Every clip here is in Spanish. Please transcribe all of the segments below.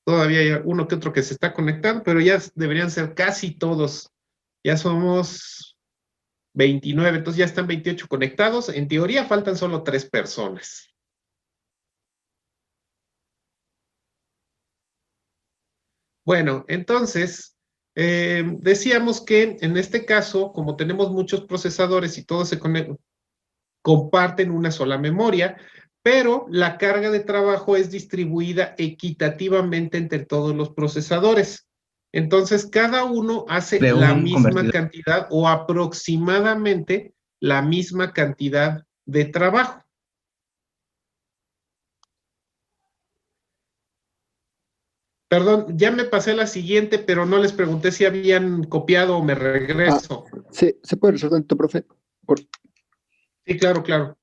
Todavía hay uno que otro que se está conectando, pero ya deberían ser casi todos. Ya somos 29, entonces ya están 28 conectados. En teoría faltan solo 3 personas. Bueno, entonces, decíamos que en este caso, como tenemos muchos procesadores y todos se comparten una sola memoria, pero la carga de trabajo es distribuida equitativamente entre todos los procesadores. Entonces, cada uno hace De la un misma convertidor. cantidad o aproximadamente la misma cantidad de trabajo. Perdón, ya me pasé la siguiente, pero no les pregunté si habían copiado o me Ah, regreso. ¿se puede resolver tantito, profe? Sí, claro, claro.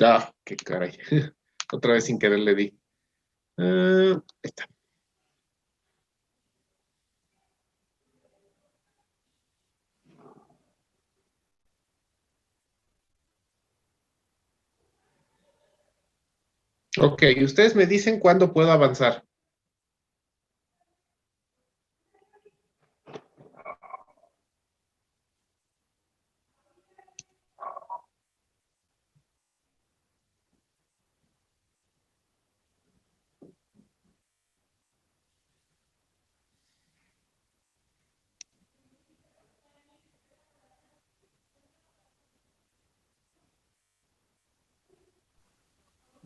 Ah, qué caray. Otra vez sin querer le di. Ahí está. Ok, ustedes me dicen cuándo puedo avanzar.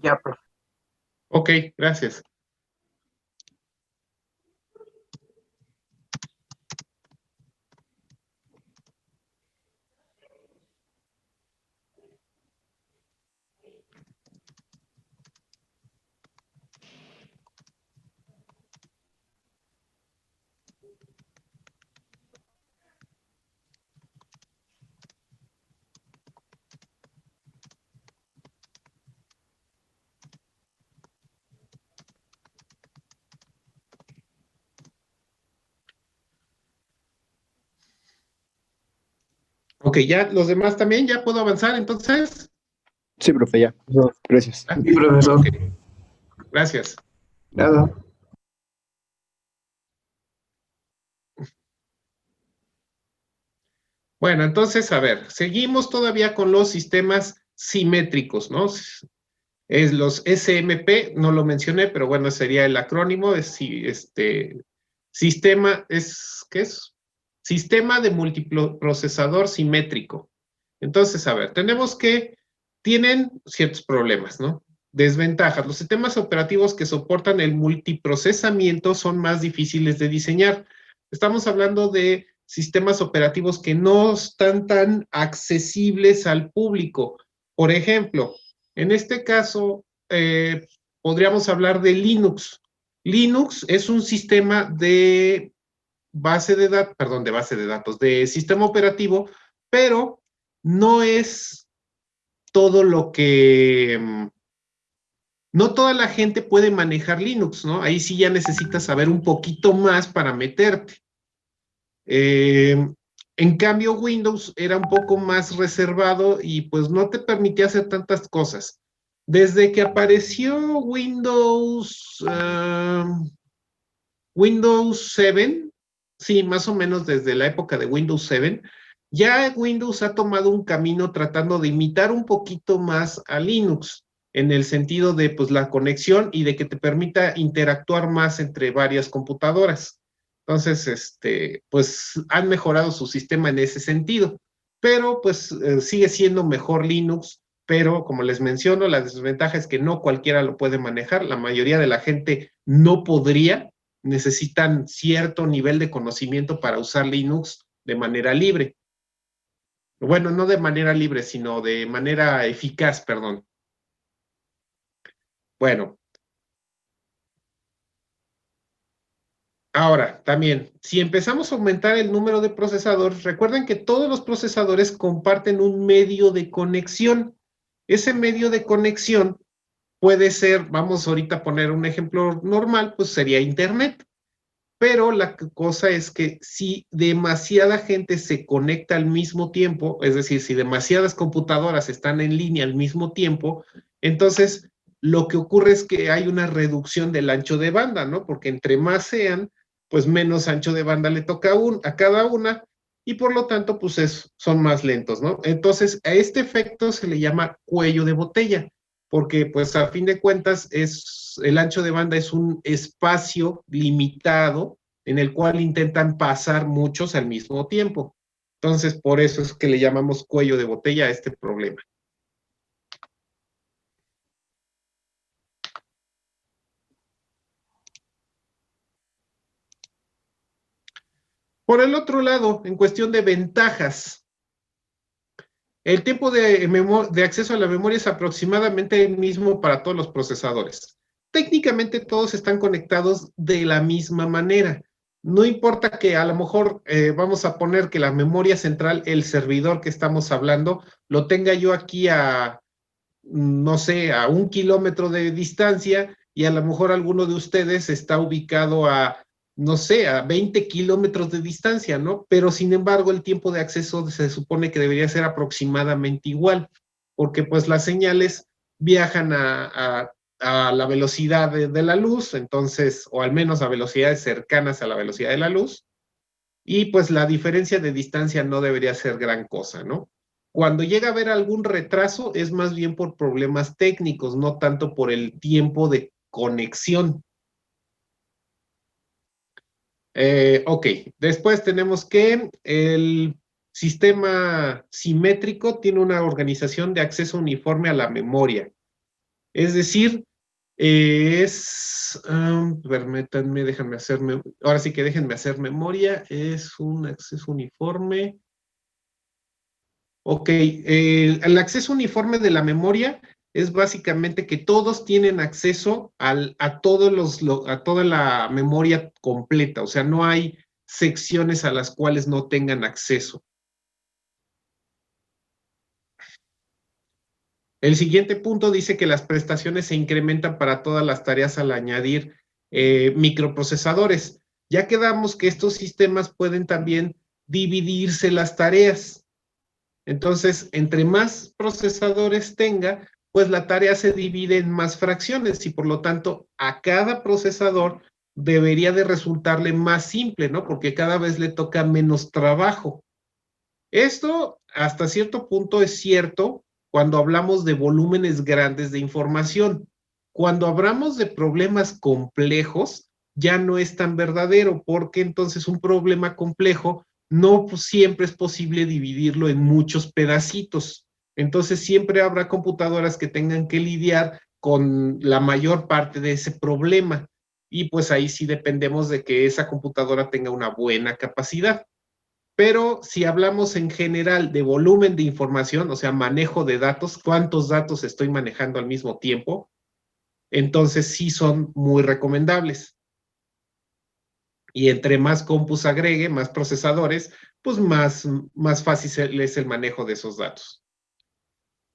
Ya, profe. Ok, gracias. Ok, ya los demás también, ya puedo avanzar entonces. Sí, profe, ya. Gracias. Ah, Sí, profesor. ok, gracias. Nada. Bueno, entonces, a ver, seguimos todavía con los sistemas simétricos, ¿no? Es los SMP, no lo mencioné, pero bueno, sería el acrónimo, sistema, ¿qué es? Sistema de multiprocesador simétrico. Entonces, a ver, tienen ciertos problemas, ¿no? Desventajas. Los sistemas operativos que soportan el multiprocesamiento son más difíciles de diseñar. Estamos hablando de sistemas operativos que no están tan accesibles al público. Por ejemplo, en este caso, podríamos hablar de Linux. Linux es un sistema de base de datos, de sistema operativo, pero no es todo lo que, no toda la gente puede manejar Linux, ¿no? Ahí sí ya necesitas saber un poquito más para meterte. En cambio, Windows era un poco más reservado y pues no te permitía hacer tantas cosas. Desde que apareció Windows 7, sí, más o menos desde la época de Windows 7, ya Windows ha tomado un camino tratando de imitar un poquito más a Linux, en el sentido de pues la conexión y de que te permita interactuar más entre varias computadoras. Entonces, pues han mejorado su sistema en ese sentido, pero pues sigue siendo mejor Linux, pero como les menciono, la desventaja es que no cualquiera lo puede manejar, la mayoría de la gente no podría, necesitan cierto nivel de conocimiento para usar Linux de manera libre. Bueno, no de manera libre, sino de manera eficaz, perdón. Bueno, ahora también, si empezamos a aumentar el número de procesadores, recuerden que todos los procesadores comparten un medio de conexión. Ese medio de conexión puede ser, vamos ahorita a poner un ejemplo normal, pues sería Internet. Pero la cosa es que si demasiada gente se conecta al mismo tiempo, es decir, si demasiadas computadoras están en línea al mismo tiempo, entonces lo que ocurre es que hay una reducción del ancho de banda, ¿no? Porque entre más sean, pues menos ancho de banda le toca a cada una y por lo tanto, pues son más lentos, ¿no? Entonces, a este efecto se le llama cuello de botella porque pues a fin de cuentas el ancho de banda es un espacio limitado en el cual intentan pasar muchos al mismo tiempo. Entonces, por eso es que le llamamos cuello de botella a este problema. Por el otro lado, en cuestión de ventajas, el tiempo de acceso a la memoria es aproximadamente el mismo para todos los procesadores. Técnicamente todos están conectados de la misma manera. No importa que a lo mejor vamos a poner que la memoria central, el servidor que estamos hablando, lo tenga yo aquí no sé, a 1 kilómetro de distancia y a lo mejor alguno de ustedes está ubicado no sé, a 20 kilómetros de distancia, ¿no? Pero sin embargo el tiempo de acceso se supone que debería ser aproximadamente igual, porque pues las señales viajan a la velocidad de la luz, entonces, o al menos a velocidades cercanas a la velocidad de la luz, y pues la diferencia de distancia no debería ser gran cosa, ¿no? Cuando llega a haber algún retraso es más bien por problemas técnicos, no tanto por el tiempo de conexión. Ok, después tenemos que el sistema simétrico tiene una organización de acceso uniforme a la memoria. Es decir, permítanme, ahora sí que déjenme hacer memoria, es un acceso uniforme. Ok, el acceso uniforme de la memoria es básicamente que todos tienen acceso a toda la memoria completa, o sea, no hay secciones a las cuales no tengan acceso. El siguiente punto dice que las prestaciones se incrementan para todas las tareas al añadir microprocesadores. Ya quedamos que estos sistemas pueden también dividirse las tareas. Entonces, entre más procesadores tenga, pues la tarea se divide en más fracciones y por lo tanto a cada procesador debería de resultarle más simple, ¿no? Porque cada vez le toca menos trabajo. Esto hasta cierto punto es cierto cuando hablamos de volúmenes grandes de información. Cuando hablamos de problemas complejos, ya no es tan verdadero, porque entonces un problema complejo no siempre es posible dividirlo en muchos pedacitos. Entonces siempre habrá computadoras que tengan que lidiar con la mayor parte de ese problema. Y pues ahí sí dependemos de que esa computadora tenga una buena capacidad. Pero si hablamos en general de volumen de información, o sea, manejo de datos, cuántos datos estoy manejando al mismo tiempo, entonces sí son muy recomendables. Y entre más compus agregue, más procesadores, pues más fácil es el manejo de esos datos.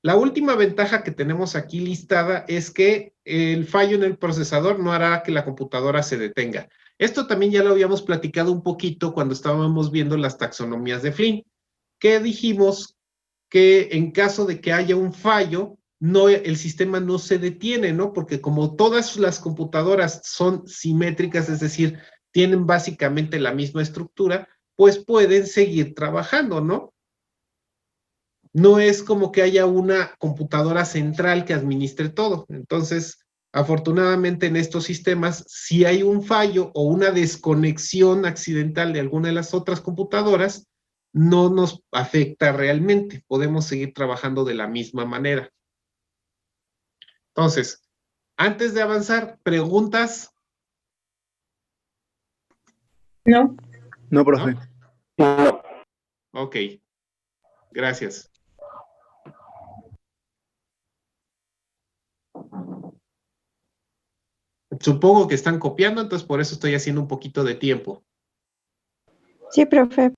La última ventaja que tenemos aquí listada es que el fallo en el procesador no hará que la computadora se detenga. Esto también ya lo habíamos platicado un poquito cuando estábamos viendo las taxonomías de Flynn, que dijimos que en caso de que haya un fallo, el sistema no se detiene, ¿no? Porque como todas las computadoras son simétricas, es decir, tienen básicamente la misma estructura, pues pueden seguir trabajando, ¿no? No es como que haya una computadora central que administre todo. Entonces, afortunadamente en estos sistemas, si hay un fallo o una desconexión accidental de alguna de las otras computadoras, no nos afecta realmente. Podemos seguir trabajando de la misma manera. Entonces, antes de avanzar, ¿preguntas? No. No, profe. ¿No? Ok, gracias. Supongo que están copiando, entonces por eso estoy haciendo un poquito de tiempo. Sí, profe.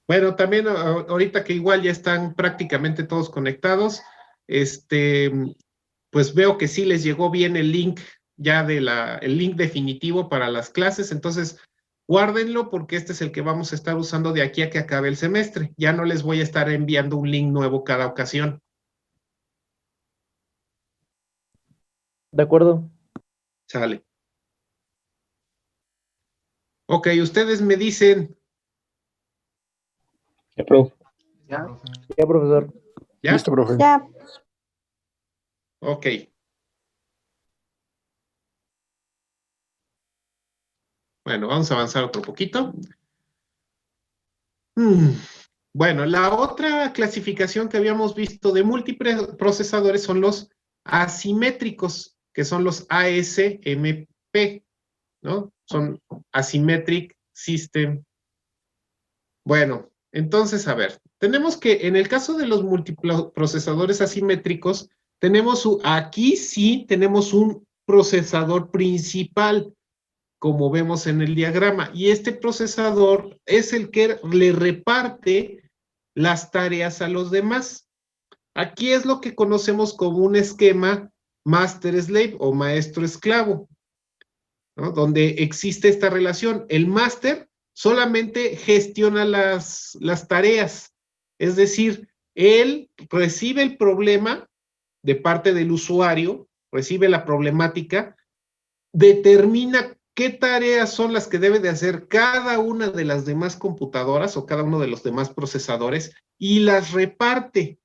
Bueno, también ahorita que igual ya están prácticamente todos conectados, pues veo que sí les llegó bien el link ya el link definitivo para las clases, entonces guárdenlo porque este es el que vamos a estar usando de aquí a que acabe el semestre. Ya no les voy a estar enviando un link nuevo cada ocasión. De acuerdo. Sale. Ok, ustedes me dicen, Ya, profe. ¿Ya? Ya, profesor. ¿ya? Listo, profe. Ya. Ok. Bueno, vamos a avanzar otro poquito. Bueno, la otra clasificación que habíamos visto de multiprocesadores son los asimétricos, que son los ASMP, ¿no? Son Asymmetric System. Bueno, entonces, a ver, tenemos que en el caso de los multiprocesadores asimétricos, aquí sí tenemos un procesador principal, como vemos en el diagrama, y este procesador es el que le reparte las tareas a los demás. Aquí es lo que conocemos como un esquema master-slave o maestro-esclavo, ¿no? Donde existe esta relación. El máster solamente gestiona las tareas, es decir, él recibe el problema de parte del usuario, recibe la problemática, determina qué tareas son las que debe de hacer cada una de las demás computadoras o cada uno de los demás procesadores y las reparte.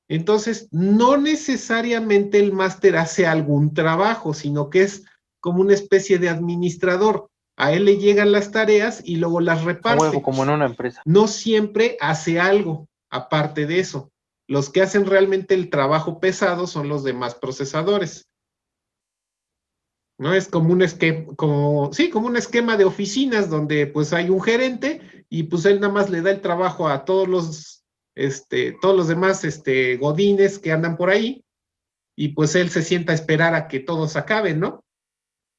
Entonces, no necesariamente el máster hace algún trabajo, sino que es como una especie de administrador. A él le llegan las tareas y luego las reparte. A huevo, como en una empresa. No siempre hace algo aparte de eso. Los que hacen realmente el trabajo pesado son los demás procesadores. ¿No? Es como un esquema, como un esquema de oficinas donde pues hay un gerente y pues él nada más le da el trabajo a todos los demás godines que andan por ahí y pues él se sienta a esperar a que todos acaben, ¿no?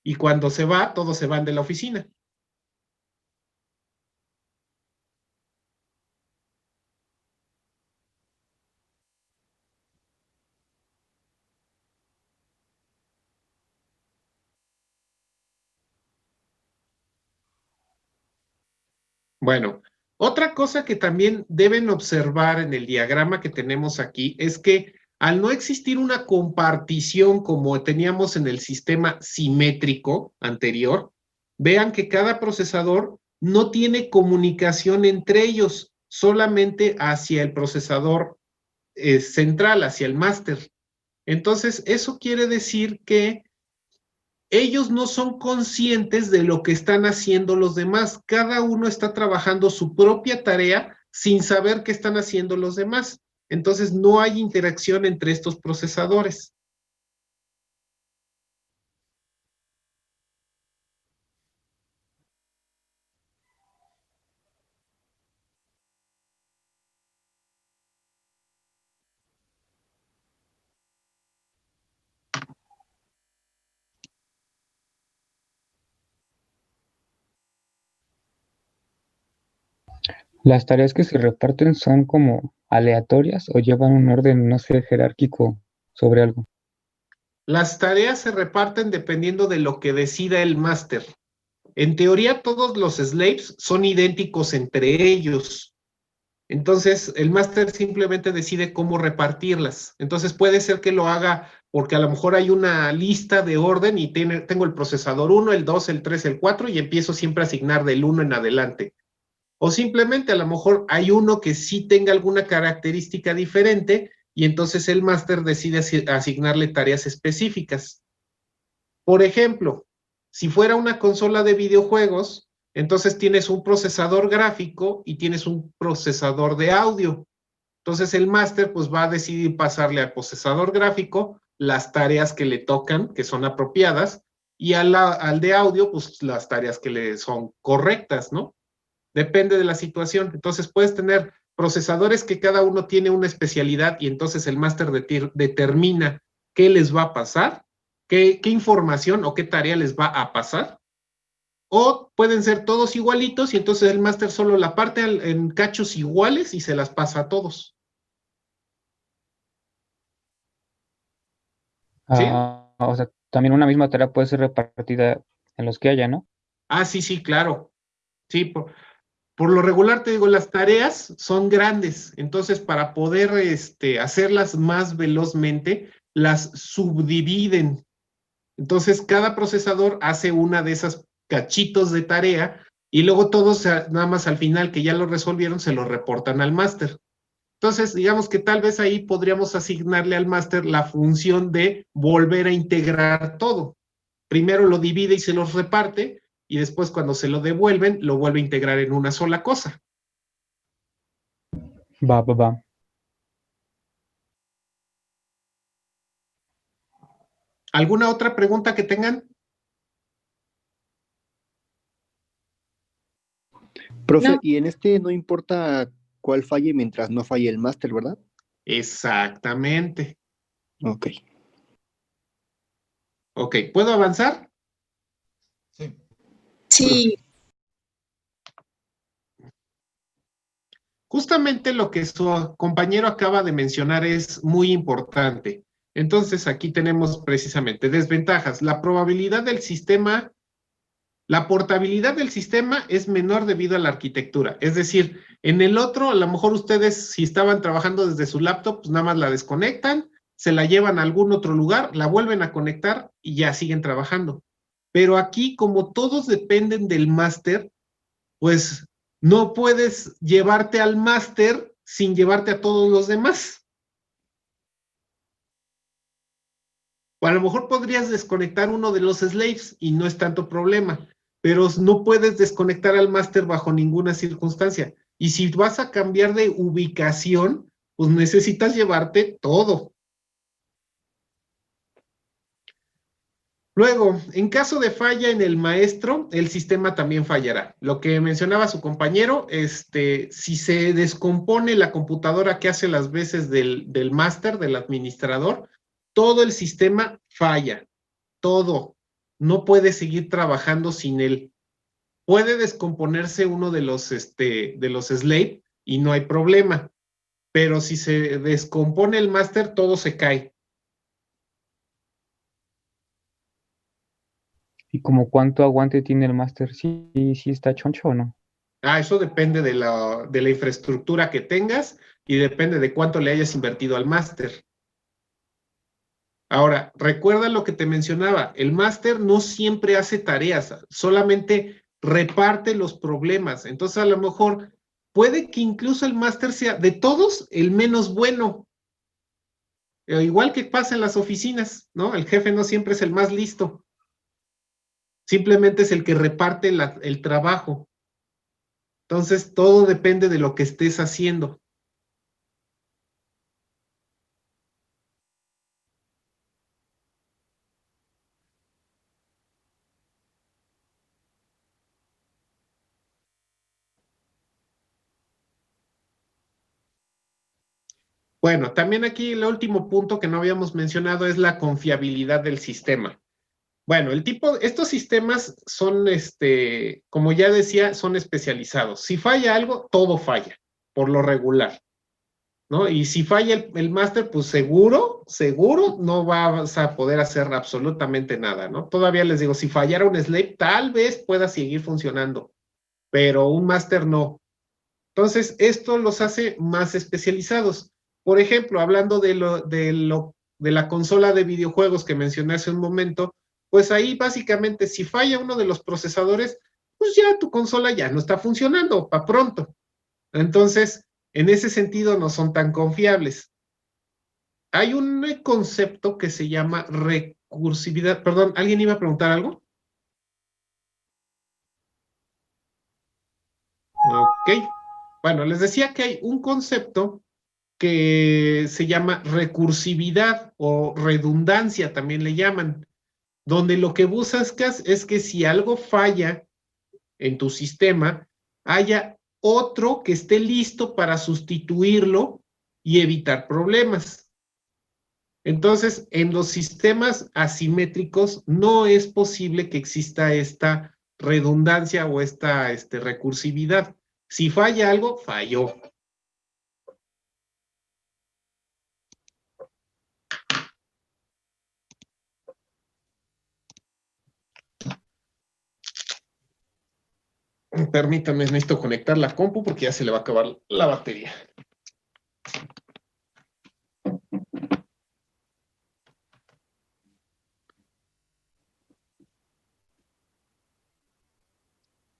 Y cuando se va, todos se van de la oficina. Bueno, otra cosa que también deben observar en el diagrama que tenemos aquí es que al no existir una compartición como teníamos en el sistema simétrico anterior, vean que cada procesador no tiene comunicación entre ellos, solamente hacia el procesador central, hacia el máster. Entonces, eso quiere decir que ellos no son conscientes de lo que están haciendo los demás. Cada uno está trabajando su propia tarea sin saber qué están haciendo los demás. Entonces, no hay interacción entre estos procesadores. ¿Las tareas que se reparten son como aleatorias o llevan un orden, no sé, jerárquico sobre algo? Las tareas se reparten dependiendo de lo que decida el máster. En teoría, todos los slaves son idénticos entre ellos. Entonces, el máster simplemente decide cómo repartirlas. Entonces, puede ser que lo haga porque a lo mejor hay una lista de orden y tengo el procesador 1, el 2, el 3, el 4 y empiezo siempre a asignar del 1 en adelante. O simplemente a lo mejor hay uno que sí tenga alguna característica diferente y entonces el máster decide asignarle tareas específicas. Por ejemplo, si fuera una consola de videojuegos, entonces tienes un procesador gráfico y tienes un procesador de audio. Entonces el máster pues va a decidir pasarle al procesador gráfico las tareas que le tocan, que son apropiadas, y al de audio pues las tareas que le son correctas, ¿no? Depende de la situación. Entonces puedes tener procesadores que cada uno tiene una especialidad y entonces el máster determina qué les va a pasar, qué información o qué tarea les va a pasar. O pueden ser todos igualitos y entonces el máster solo la parte en cachos iguales y se las pasa a todos. ¿Sí? O sea, también una misma tarea puede ser repartida en los que haya, ¿no? Ah, sí, claro. Sí, por lo regular te digo, las tareas son grandes, entonces para poder hacerlas más velozmente, las subdividen. Entonces cada procesador hace una de esas cachitos de tarea y luego todos nada más al final que ya lo resolvieron se lo reportan al máster. Entonces, digamos que tal vez ahí podríamos asignarle al máster la función de volver a integrar todo. Primero lo divide y se los reparte, y después cuando se lo devuelven, lo vuelve a integrar en una sola cosa. Va. ¿Alguna otra pregunta que tengan? Profe, No. y en este no importa cuál falle mientras no falle el máster, ¿verdad? Exactamente. Ok. Ok, ¿puedo avanzar? Sí. Justamente lo que su compañero acaba de mencionar es muy importante. Entonces, aquí tenemos precisamente desventajas. La probabilidad del sistema, la portabilidad del sistema es menor debido a la arquitectura. Es decir, en el otro, a lo mejor ustedes, si estaban trabajando desde su laptop, pues nada más la desconectan, se la llevan a algún otro lugar, la vuelven a conectar y ya siguen trabajando. Pero aquí, como todos dependen del máster, pues no puedes llevarte al máster sin llevarte a todos los demás. O a lo mejor podrías desconectar uno de los slaves y no es tanto problema, pero no puedes desconectar al máster bajo ninguna circunstancia. Y si vas a cambiar de ubicación, pues necesitas llevarte todo. Luego, en caso de falla en el maestro, el sistema también fallará. Lo que mencionaba su compañero, si se descompone la computadora que hace las veces del máster, del administrador, todo el sistema falla, todo. No puede seguir trabajando sin él. Puede descomponerse uno de los slave y no hay problema, pero si se descompone el máster, todo se cae. ¿Y como cuánto aguante tiene el máster? ¿Sí está choncho o no? Eso depende de la infraestructura que tengas y depende de cuánto le hayas invertido al máster. Ahora, recuerda lo que te mencionaba, el máster no siempre hace tareas, solamente reparte los problemas. Entonces, a lo mejor puede que incluso el máster sea de todos el menos bueno. Igual que pasa en las oficinas, ¿no? El jefe no siempre es el más listo. Simplemente es el que reparte el trabajo. Entonces, todo depende de lo que estés haciendo. Bueno, también aquí el último punto que no habíamos mencionado es la confiabilidad del sistema. Bueno, estos sistemas son, como ya decía, son especializados. Si falla algo, todo falla, por lo regular, ¿no? Y si falla el máster, pues seguro no vas a poder hacer absolutamente nada, ¿no? Todavía les digo, si fallara un slave, tal vez pueda seguir funcionando, pero un máster no. Entonces, esto los hace más especializados. Por ejemplo, hablando de la consola de videojuegos que mencioné hace un momento, pues ahí básicamente si falla uno de los procesadores, pues ya tu consola ya no está funcionando para pronto. Entonces, en ese sentido no son tan confiables. Hay un concepto que se llama recursividad. Perdón, ¿alguien iba a preguntar algo? Ok. Bueno, les decía que hay un concepto que se llama recursividad o redundancia, también le llaman, donde lo que buscas es que si algo falla en tu sistema, haya otro que esté listo para sustituirlo y evitar problemas. Entonces, en los sistemas asimétricos no es posible que exista esta redundancia o esta recursividad. Si falla algo, falló. Permítame, necesito conectar la compu porque ya se le va a acabar la batería.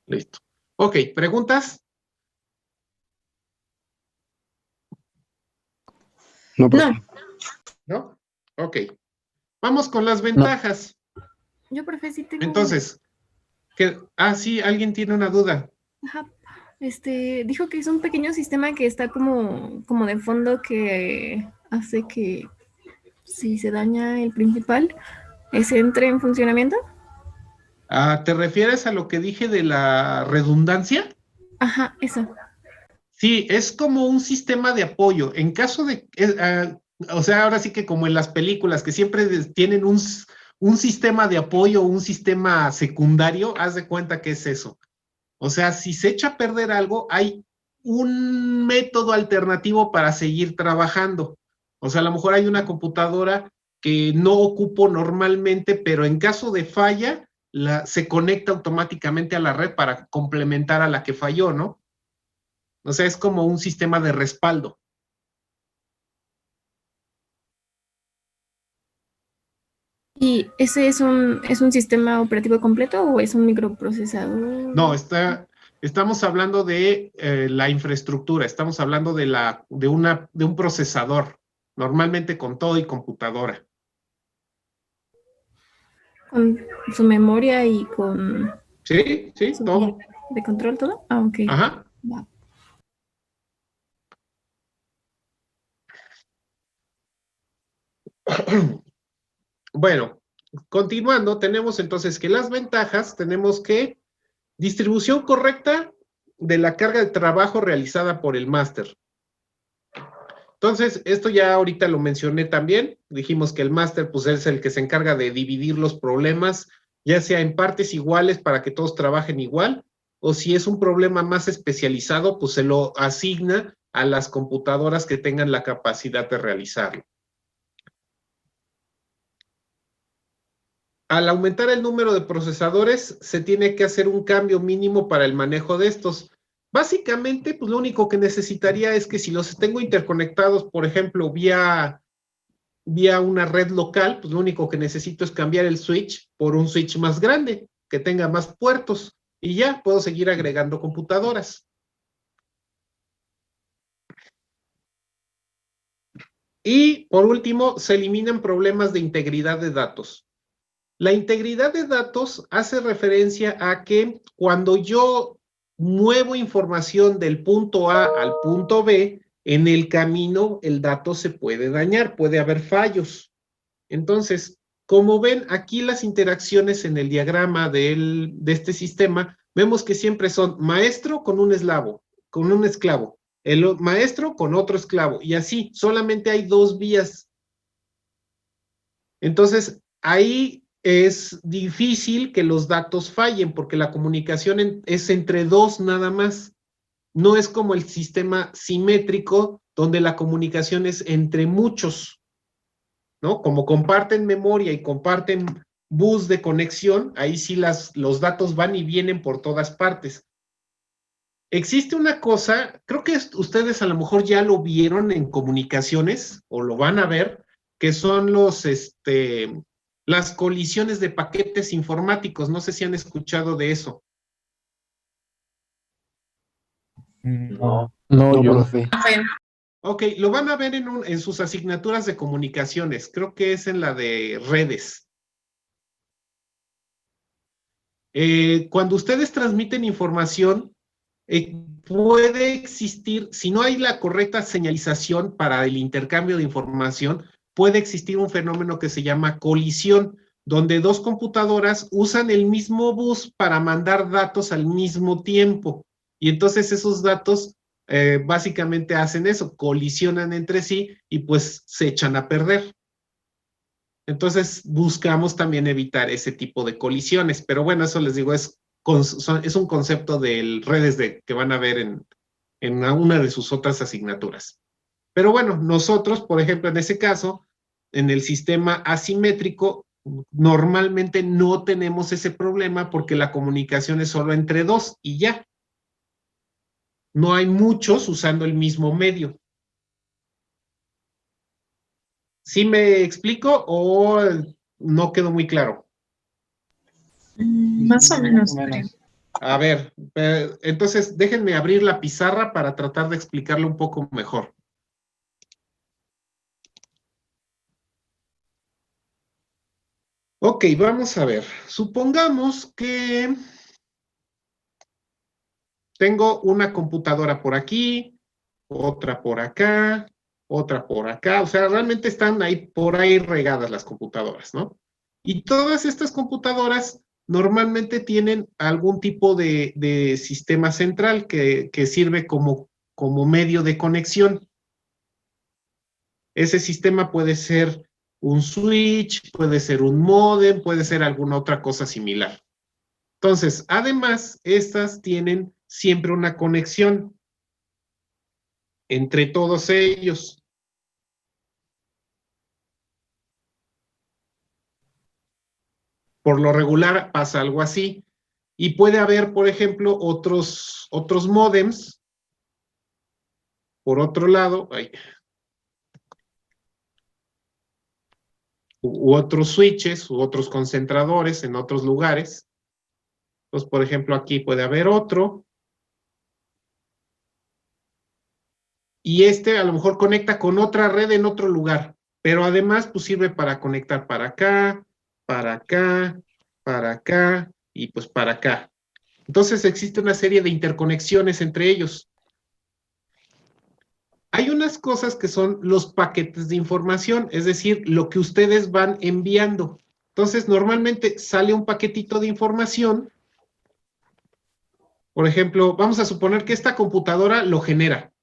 Listo. Ok, ¿preguntas? No, profe. ¿No? Ok. Vamos con las ventajas. Yo, profe, sí tengo. Entonces, sí, alguien tiene una duda. Ajá. Dijo que es un pequeño sistema que está como de fondo que hace que si se daña el principal, ese entre en funcionamiento. ¿Te refieres a lo que dije de la redundancia? Ajá, eso. Sí, es como un sistema de apoyo. En caso de, o sea, ahora sí que como en las películas, que siempre tienen un sistema de apoyo, un sistema secundario, haz de cuenta que es eso. O sea, si se echa a perder algo, hay un método alternativo para seguir trabajando. O sea, a lo mejor hay una computadora que no ocupo normalmente, pero en caso de falla, se conecta automáticamente a la red para complementar a la que falló, ¿no? O sea, es como un sistema de respaldo. ¿Y ese es un sistema operativo completo o es un microprocesador? No, estamos hablando de la infraestructura, estamos hablando de un procesador, normalmente con todo y computadora. Con su memoria y con Sí, su todo. de control, todo. Ah, ok. Ajá. Va. Bueno, continuando, tenemos entonces que las ventajas, tenemos que distribución correcta de la carga de trabajo realizada por el máster. Entonces, esto ya ahorita lo mencioné también, dijimos que el máster pues es el que se encarga de dividir los problemas, ya sea en partes iguales para que todos trabajen igual, o si es un problema más especializado, pues se lo asigna a las computadoras que tengan la capacidad de realizarlo. Al aumentar el número de procesadores, se tiene que hacer un cambio mínimo para el manejo de estos. Básicamente, pues lo único que necesitaría es que si los tengo interconectados, por ejemplo, vía una red local, pues lo único que necesito es cambiar el switch por un switch más grande, que tenga más puertos, y ya puedo seguir agregando computadoras. Y por último, se eliminan problemas de integridad de datos. La integridad de datos hace referencia a que cuando yo muevo información del punto A al punto B, en el camino el dato se puede dañar, puede haber fallos. Entonces, como ven aquí las interacciones en el diagrama de este sistema, vemos que siempre son maestro con un esclavo, el maestro con otro esclavo, y así, solamente hay dos vías. Entonces, ahí es difícil que los datos fallen porque la comunicación es entre dos nada más. No es como el sistema simétrico donde la comunicación es entre muchos, ¿no? Como comparten memoria y comparten bus de conexión, ahí sí los datos van y vienen por todas partes. existe una cosa, creo que ustedes a lo mejor ya lo vieron en comunicaciones o lo van a ver, que son las colisiones de paquetes informáticos. No sé si han escuchado de eso. No. No, No, yo no. profe. Ok, lo van a ver en sus asignaturas de comunicaciones. Creo que es en la de redes. Cuando ustedes transmiten información, puede existir, si no hay la correcta señalización para el intercambio de información, puede existir un fenómeno que se llama colisión, donde dos computadoras usan el mismo bus para mandar datos al mismo tiempo. Y entonces esos datos básicamente hacen eso, colisionan entre sí y pues se echan a perder. Entonces buscamos también evitar ese tipo de colisiones, pero bueno, eso les digo, es un concepto de redes que van a ver en una de sus otras asignaturas. Pero bueno, nosotros, por ejemplo, en ese caso, en el sistema asimétrico, normalmente no tenemos ese problema porque la comunicación es solo entre dos y ya. No hay muchos usando el mismo medio. ¿Sí me explico o no quedó muy claro? Más o menos. A ver, entonces déjenme abrir la pizarra para tratar de explicarlo un poco mejor. Ok, vamos a ver. Supongamos que tengo una computadora por aquí, otra por acá, otra por acá. O sea, realmente están ahí por ahí regadas las computadoras, ¿no? Y todas estas computadoras normalmente tienen algún tipo de sistema central que sirve como medio de conexión. Ese sistema puede ser un switch, puede ser un módem, puede ser alguna otra cosa similar. Entonces, además, estas tienen siempre una conexión entre todos ellos. Por lo regular pasa algo así. Y puede haber, por ejemplo, otros módems. Por otro lado, u otros switches, u otros concentradores en otros lugares. Entonces, por ejemplo, aquí puede haber otro. Y a lo mejor conecta con otra red en otro lugar. Pero además, pues sirve para conectar para acá, para acá, para acá y pues para acá. Entonces existe una serie de interconexiones entre ellos. Hay unas cosas que son los paquetes de información, es decir, lo que ustedes van enviando. Entonces, normalmente sale un paquetito de información. Por ejemplo, vamos a suponer que esta computadora lo genera.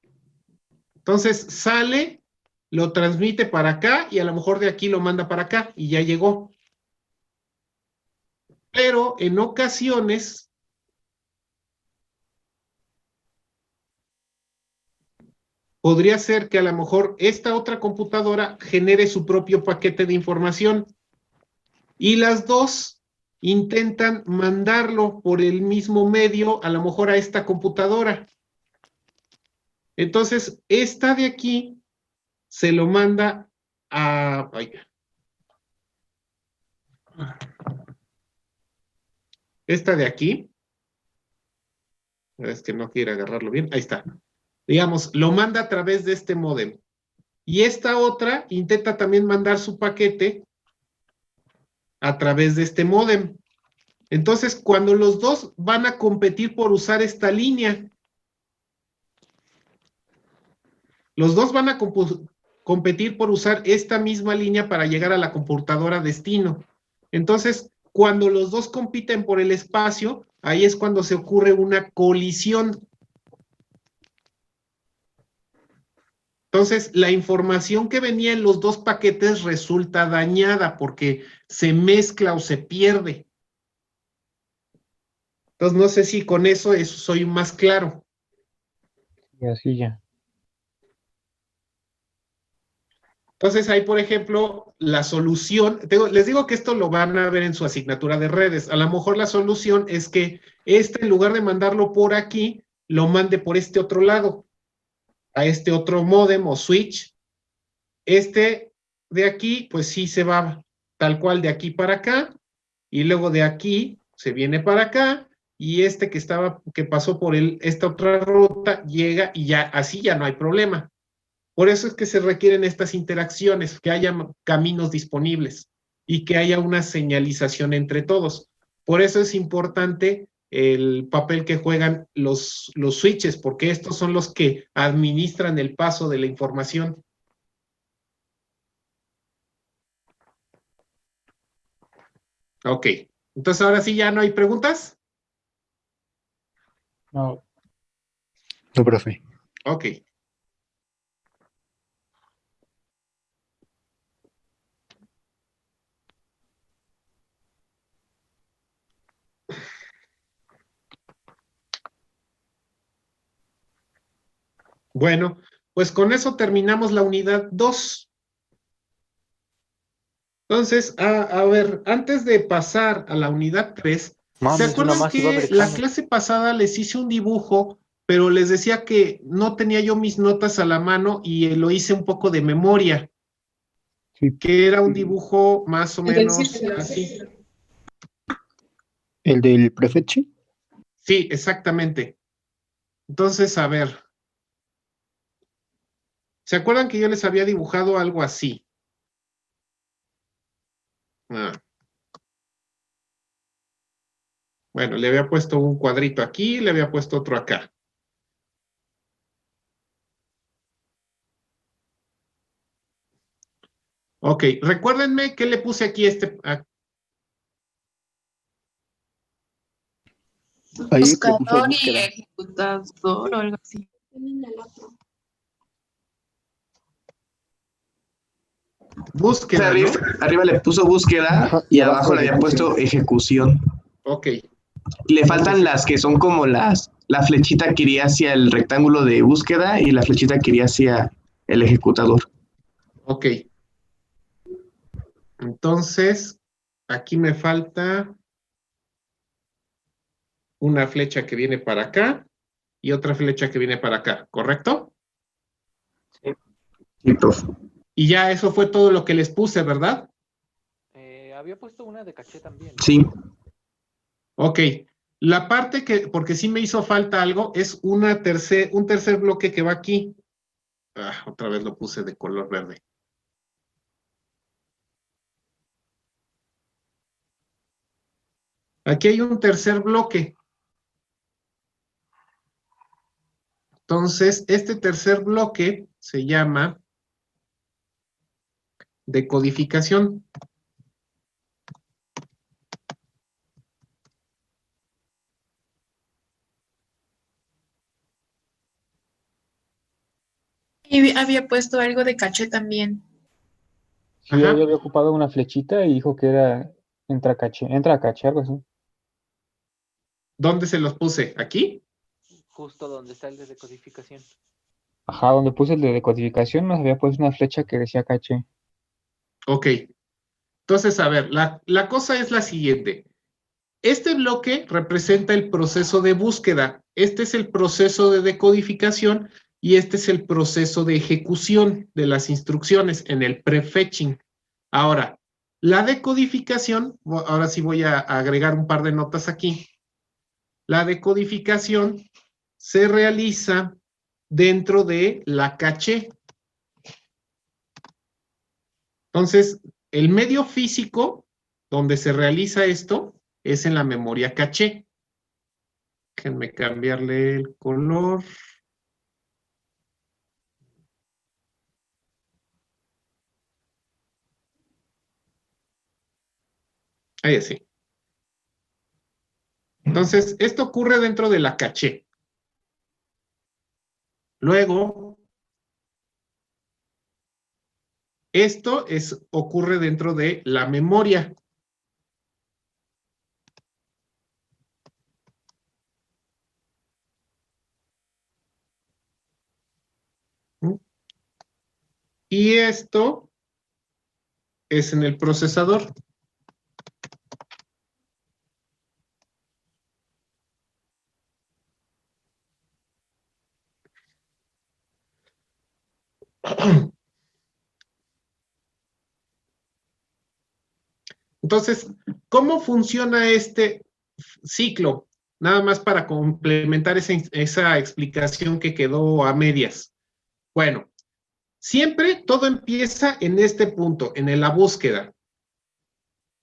Entonces, sale, lo transmite para acá y a lo mejor de aquí lo manda para acá y ya llegó. Pero en ocasiones podría ser que a lo mejor esta otra computadora genere su propio paquete de información y las dos intentan mandarlo por el mismo medio, a lo mejor a esta computadora. Entonces, esta de aquí se lo manda a... Esta de aquí, es que no quiere agarrarlo bien, ahí está. Digamos, lo manda a través de este módem. Y esta otra intenta también mandar su paquete a través de este módem. Entonces, cuando los dos van a competir por usar esta línea, los dos van a competir por usar esta misma línea para llegar a la computadora destino. Entonces, cuando los dos compiten por el espacio, ahí es cuando se ocurre una colisión. Entonces, la información que venía en los dos paquetes resulta dañada porque se mezcla o se pierde. Entonces, no sé si con eso soy más claro. Y así ya. Entonces, ahí, por ejemplo, la solución, les digo que esto lo van a ver en su asignatura de redes. A lo mejor la solución es que en lugar de mandarlo por aquí, lo mande por este otro lado, a este otro módem o switch. Este de aquí, pues sí se va tal cual de aquí para acá, y luego de aquí se viene para acá, y este que pasó por esta otra ruta llega y ya, así ya no hay problema. Por eso es que se requieren estas interacciones, que haya caminos disponibles y que haya una señalización entre todos. Por eso es importante el papel que juegan los switches, porque estos son los que administran el paso de la información. Ok, entonces ahora sí ya no hay preguntas. No. No, profe. Ok. Bueno, pues con eso terminamos la unidad 2. Entonces, a ver, antes de pasar a la unidad 3, Mami, ¿se es una acuerdan más, iba que la brincando. clase pasada les hice un dibujo, pero les decía que no tenía yo mis notas a la mano y lo hice un poco de memoria, Sí, que era un dibujo más o menos así? ¿El del prefetchi? Sí, exactamente. Entonces, a ver, ¿se acuerdan que yo les había dibujado algo así? Bueno, le había puesto un cuadrito aquí, le había puesto otro acá. Ok, recuérdenme que le puse aquí Ahí le puso Buscador y búsqueda. ejecutador o algo así. búsqueda, ¿no? Arriba le puso búsqueda Ajá, y y abajo abajo le había ejecución. puesto ejecución. Ok, Le faltan Entonces, las que son como la flechita que iría hacia el rectángulo de búsqueda y la flechita que iría hacia el ejecutador. ok. Entonces, aquí me falta una flecha que viene para acá y otra flecha que viene para acá, ¿correcto? Sí, profe. Y ya eso fue todo lo que les puse, ¿verdad? Había puesto una de caché también, ¿no? Sí. Ok. La parte que, porque sí me hizo falta algo, es un tercer bloque que va aquí. Otra vez lo puse de color verde. Aquí hay un tercer bloque. Entonces, este tercer bloque se llama decodificación. Y había puesto algo de caché también. sí, Ajá. yo había ocupado una flechita y dijo que era entra a caché, algo así. ¿Dónde se los puse? ¿Aquí? Justo donde está el de decodificación. Ajá, donde puse el de decodificación nos había puesto una flecha que decía caché. Ok. Entonces, a ver, la cosa es la siguiente. Este bloque representa el proceso de búsqueda. Este es el proceso de decodificación y este es el proceso de ejecución de las instrucciones en el prefetching. Ahora, la decodificación, ahora sí voy a agregar un par de notas aquí. La decodificación se realiza dentro de la caché. Entonces, el medio físico donde se realiza esto es en la memoria caché. Déjenme cambiarle el color. Ahí sí. Entonces, esto ocurre dentro de la caché. Luego, esto ocurre dentro de la memoria. Y esto es en el procesador. Entonces, ¿cómo funciona este ciclo? Nada más para complementar esa explicación que quedó a medias. Bueno, siempre todo empieza en este punto, en la búsqueda.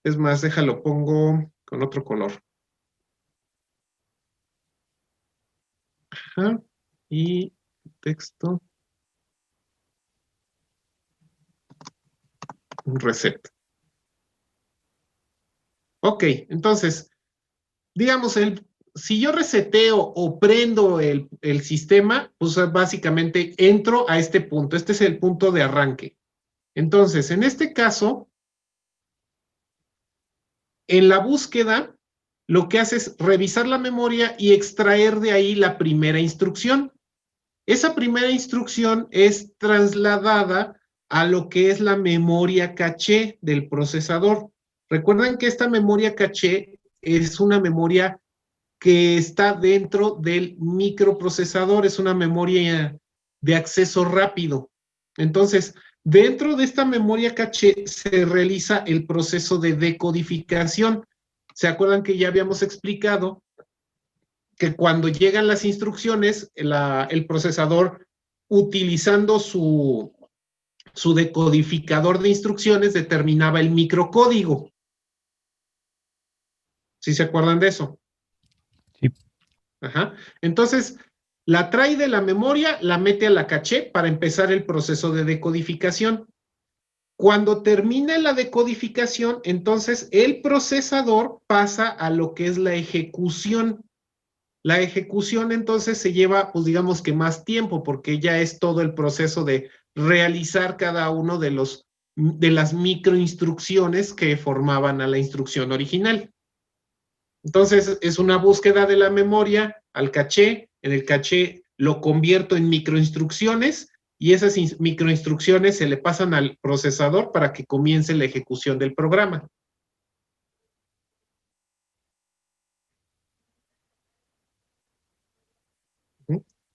Es más, déjalo, pongo con otro color. Ajá. Y texto. Un reset. Ok, entonces, digamos, si yo reseteo o prendo el sistema, pues básicamente entro a este punto. Este es el punto de arranque. Entonces, en este caso, en la búsqueda, lo que hace es revisar la memoria y extraer de ahí la primera instrucción. Esa primera instrucción es trasladada a lo que es la memoria caché del procesador. Recuerden que esta memoria caché es una memoria que está dentro del microprocesador, es una memoria de acceso rápido. Entonces, dentro de esta memoria caché se realiza el proceso de decodificación. ¿Se acuerdan que ya habíamos explicado que cuando llegan las instrucciones, el procesador, utilizando su decodificador de instrucciones, determinaba el microcódigo? ¿Sí se acuerdan de eso? Sí. Ajá. Entonces, la trae de la memoria, la mete a la caché para empezar el proceso de decodificación. Cuando termina la decodificación, entonces el procesador pasa a lo que es la ejecución. La ejecución entonces se lleva, pues digamos que más tiempo, porque ya es todo el proceso de realizar cada uno de las microinstrucciones que formaban a la instrucción original. Entonces, es una búsqueda de la memoria al caché. En el caché lo convierto en microinstrucciones y esas microinstrucciones se le pasan al procesador para que comience la ejecución del programa.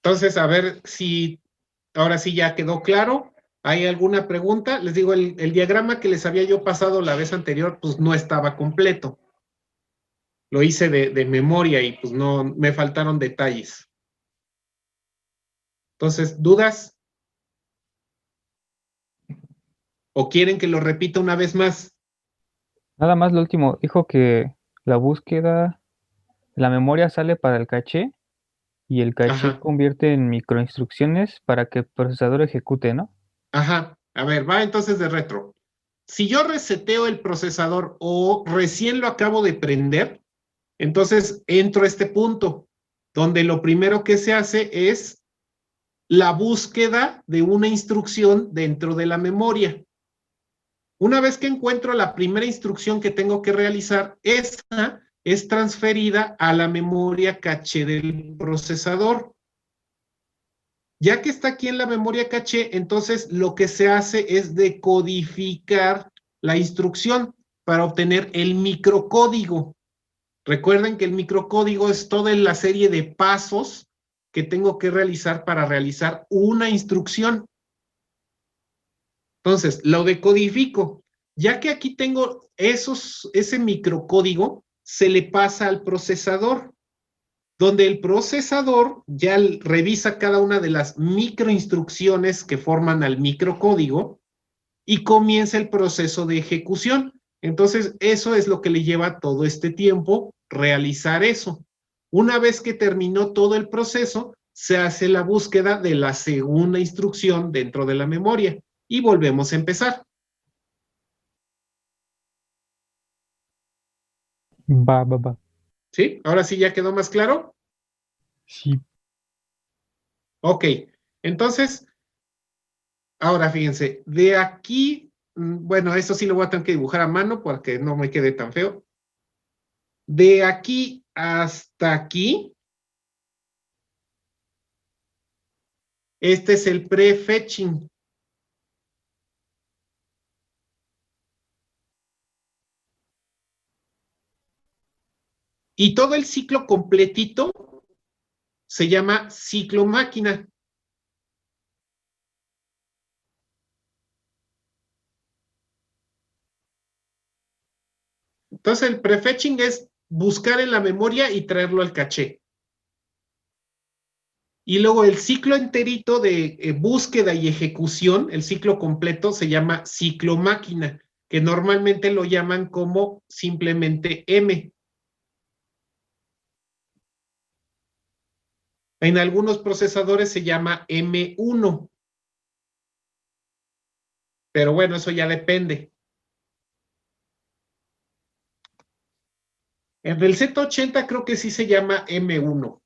Entonces, a ver si ahora sí ya quedó claro. ¿Hay alguna pregunta? Les digo, el diagrama que les había yo pasado la vez anterior, pues no estaba completo. Lo hice de memoria y pues no, me faltaron detalles. Entonces, ¿dudas? ¿O quieren que lo repita una vez más? Nada más lo último, dijo que la búsqueda, la memoria sale para el caché y el caché Ajá, convierte en microinstrucciones para que el procesador ejecute, ¿no? ajá. A ver, va entonces de retro. Si yo reseteo el procesador o recién lo acabo de prender, entonces entro a este punto, donde lo primero que se hace es la búsqueda de una instrucción dentro de la memoria. Una vez que encuentro la primera instrucción que tengo que realizar, esa es transferida a la memoria caché del procesador. Ya que está aquí en la memoria caché, entonces lo que se hace es decodificar la instrucción para obtener el microcódigo. Recuerden que el microcódigo es toda la serie de pasos que tengo que realizar para realizar una instrucción. Entonces, lo decodifico. Ya que aquí tengo ese microcódigo, se le pasa al procesador, donde el procesador ya revisa cada una de las microinstrucciones que forman al microcódigo y comienza el proceso de ejecución. Entonces, eso es lo que le lleva todo este tiempo realizar eso. Una vez que terminó todo el proceso, se hace la búsqueda de la segunda instrucción dentro de la memoria y volvemos a empezar. Va. ¿Sí? ¿Ahora sí ya quedó más claro? Sí. Ok, entonces, ahora fíjense, de aquí, bueno, esto sí lo voy a tener que dibujar a mano porque no me quede tan feo. De aquí hasta aquí, este es el prefetching. Y todo el ciclo completito se llama ciclo máquina. Entonces el prefetching es buscar en la memoria y traerlo al caché. Y luego el ciclo enterito de búsqueda y ejecución, el ciclo completo, se llama ciclo máquina, que normalmente lo llaman como simplemente M. En algunos procesadores se llama M1. Pero bueno, eso ya depende. En el Z80 creo que sí se llama M1.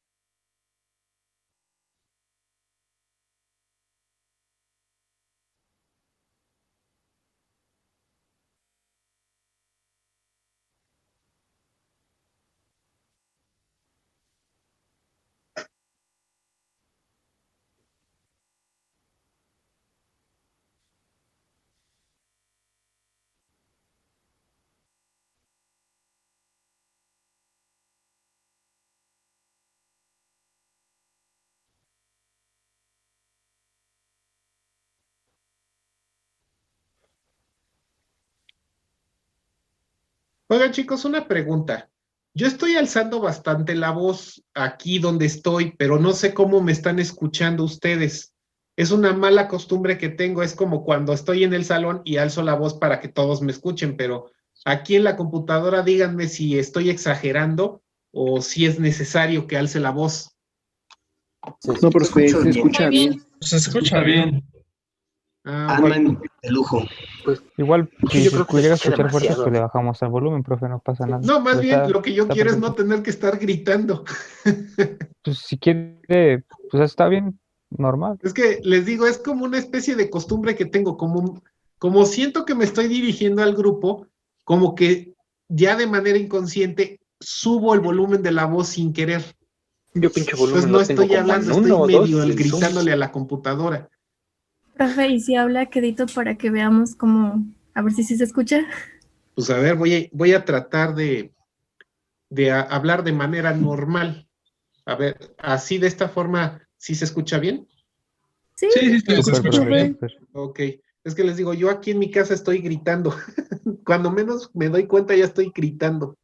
Oigan, chicos, una pregunta. Yo estoy alzando bastante la voz aquí donde estoy, pero no sé cómo me están escuchando ustedes. Es una mala costumbre que tengo, es como cuando estoy en el salón y alzo la voz para que todos me escuchen, pero aquí en la computadora díganme si estoy exagerando o si es necesario que alce la voz. No, profe, se escucha Muy bien. bien. Se escucha bien. Ah, Andan de lujo. Pues Igual, Sí, si yo se creo que se llega a escucha escuchar fuerte, demasiado. pues le bajamos al volumen, profe, no pasa nada. no, más Pero bien está- lo que yo está quiero es no perfecto. tener que estar gritando. Pues si quiere, pues está bien, normal. Es que les digo, es como una especie de costumbre que tengo, como siento que me estoy dirigiendo al grupo, como que ya de manera inconsciente subo el volumen de la voz sin querer. yo pinche Entonces volumen no lo tengo estoy como hablando, en estoy 1 o 2 medio del Zoom. gritándole a la computadora. Profe, y si habla quedito para que veamos cómo, a ver si sí se escucha. Pues a ver, voy a tratar de hablar de manera normal. A ver, así de esta forma, ¿sí se escucha bien? Sí, Sí, sí, se Súper, escucha profe, bien. súper. Ok, es que les digo, yo aquí en mi casa estoy gritando. Cuando menos me doy cuenta ya estoy gritando.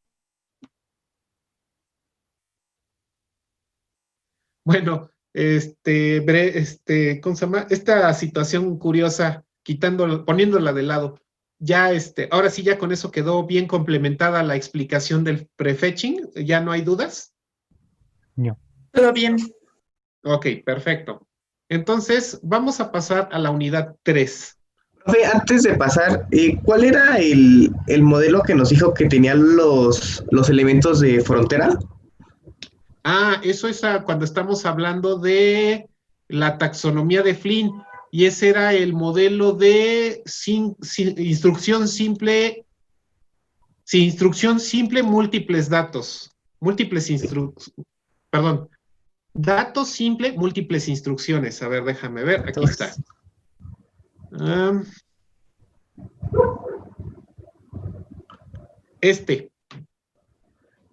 Bueno, ¿cómo se llama? Esta situación curiosa, poniéndola de lado, ya ahora sí ya con eso quedó bien complementada la explicación del prefetching, ¿ya no hay dudas? No. Todo bien. Ok, perfecto. Entonces, vamos a pasar a la unidad 3. Profe, antes de pasar, ¿cuál era el modelo que nos dijo que tenía los elementos de frontera? Ah, eso es cuando estamos hablando de la taxonomía de Flynn, y ese era el modelo de instrucción simple, múltiples datos, perdón, datos simple, múltiples instrucciones. A ver, déjame ver, aquí está.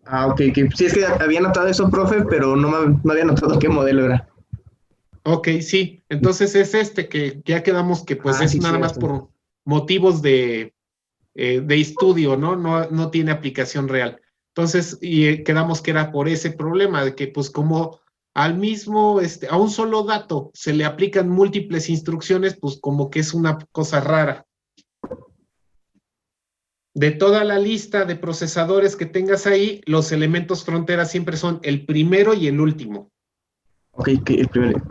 Ah, ok, que sí es que había notado eso, profe, pero no había notado qué modelo era. Ok, sí, entonces es que ya quedamos que pues es sí, nada más cierto. por motivos de estudio, ¿no? No tiene aplicación real. Entonces, quedamos que era por ese problema de que pues como al mismo, a un solo dato se le aplican múltiples instrucciones, pues como que es una cosa rara. De toda la lista de procesadores que tengas ahí, los elementos frontera siempre son el primero y el último. Ok, que el primero.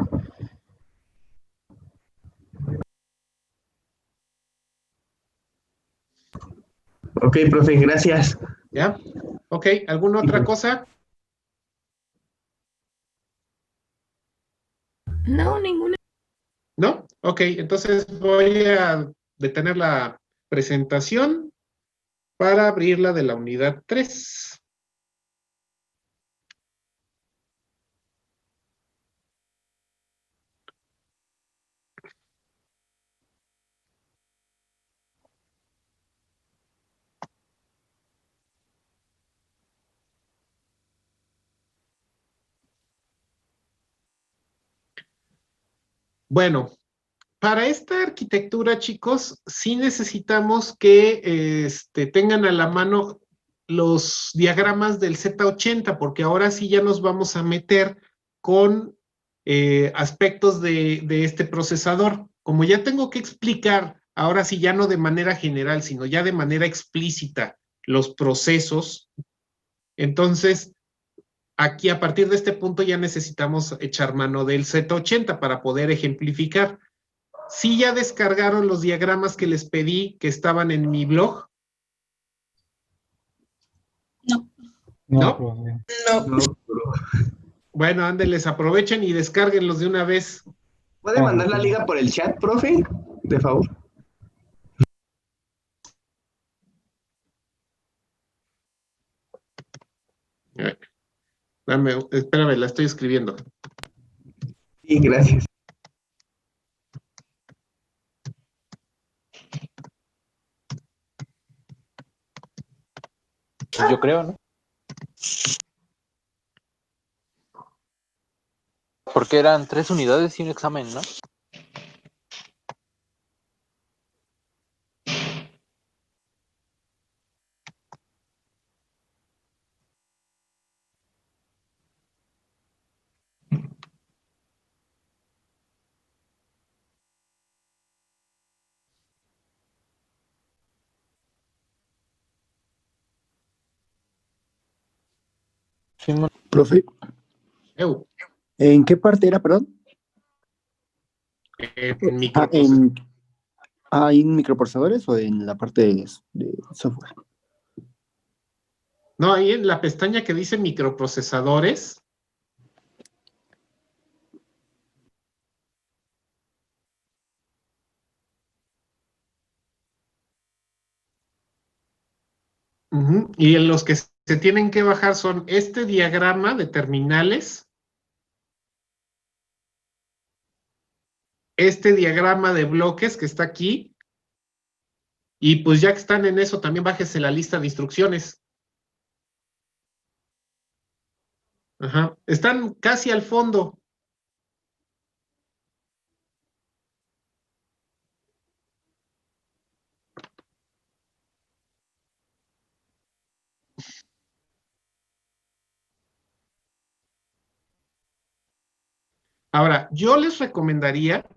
Ok, profe, gracias. ¿Ya? Ok, ¿alguna otra cosa? no, ninguna. ¿No? Ok, entonces voy a detener la presentación para abrirla de la unidad 3. Bueno, para esta arquitectura, chicos, sí necesitamos que tengan a la mano los diagramas del Z80, porque ahora sí ya nos vamos a meter con aspectos de este procesador. Como ya tengo que explicar, ahora sí ya no de manera general, sino ya de manera explícita los procesos, entonces aquí a partir de este punto ya necesitamos echar mano del Z80 para poder ejemplificar. Sí, ya descargaron los diagramas que les pedí que estaban en mi blog. No. ¿No? Profe. No. Bueno, ándeles, aprovechen y descárguenlos de una vez. ¿Puede mandar la liga por el chat, profe? De favor. Espérame, la estoy escribiendo. Sí, gracias. Pues yo creo, ¿no? Porque eran 3 unidades y un examen, ¿no? Sí, Profe, Eu, ¿en qué parte era, perdón? en microprocesador. ¿En microprocesadores o en la parte de software? No, ahí en la pestaña que dice microprocesadores. Y en los que se tienen que bajar son este diagrama de terminales, este diagrama de bloques que está aquí, y pues ya que están en eso, también bájese la lista de instrucciones. Ajá. Están casi al fondo. Ahora, yo les recomendaría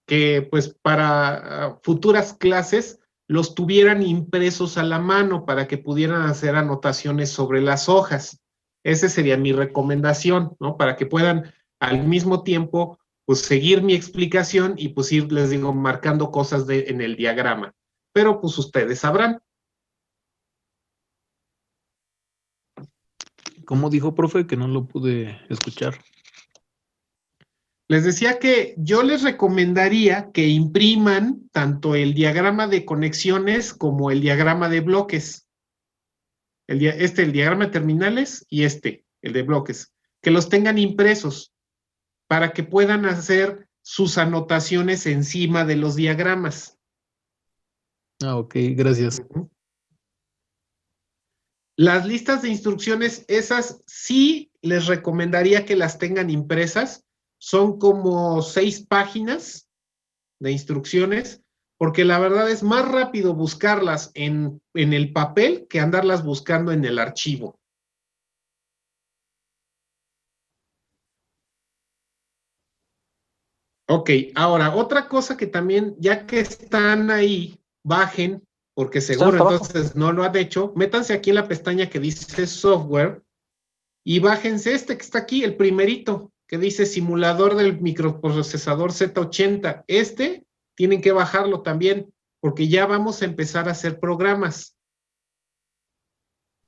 que pues para futuras clases los tuvieran impresos a la mano para que pudieran hacer anotaciones sobre las hojas. Esa sería mi recomendación, ¿no? Para que puedan al mismo tiempo pues seguir mi explicación y pues ir, les digo, marcando cosas en el diagrama. Pero pues ustedes sabrán. ¿Cómo dijo, profe? Que no lo pude escuchar. Les decía que yo les recomendaría que impriman tanto el diagrama de conexiones como el diagrama de bloques. El diagrama de terminales y el de bloques. Que los tengan impresos para que puedan hacer sus anotaciones encima de los diagramas. Ah, ok, gracias. Las listas de instrucciones, esas sí les recomendaría que las tengan impresas. Son como 6 páginas de instrucciones, porque la verdad es más rápido buscarlas en el papel que andarlas buscando en el archivo. Ok, ahora, otra cosa que también, ya que están ahí, bajen, porque seguro entonces no lo han hecho, métanse aquí en la pestaña que dice software y bájense este que está aquí, el primerito, que dice simulador del microprocesador Z80. Tienen que bajarlo también, porque ya vamos a empezar a hacer programas.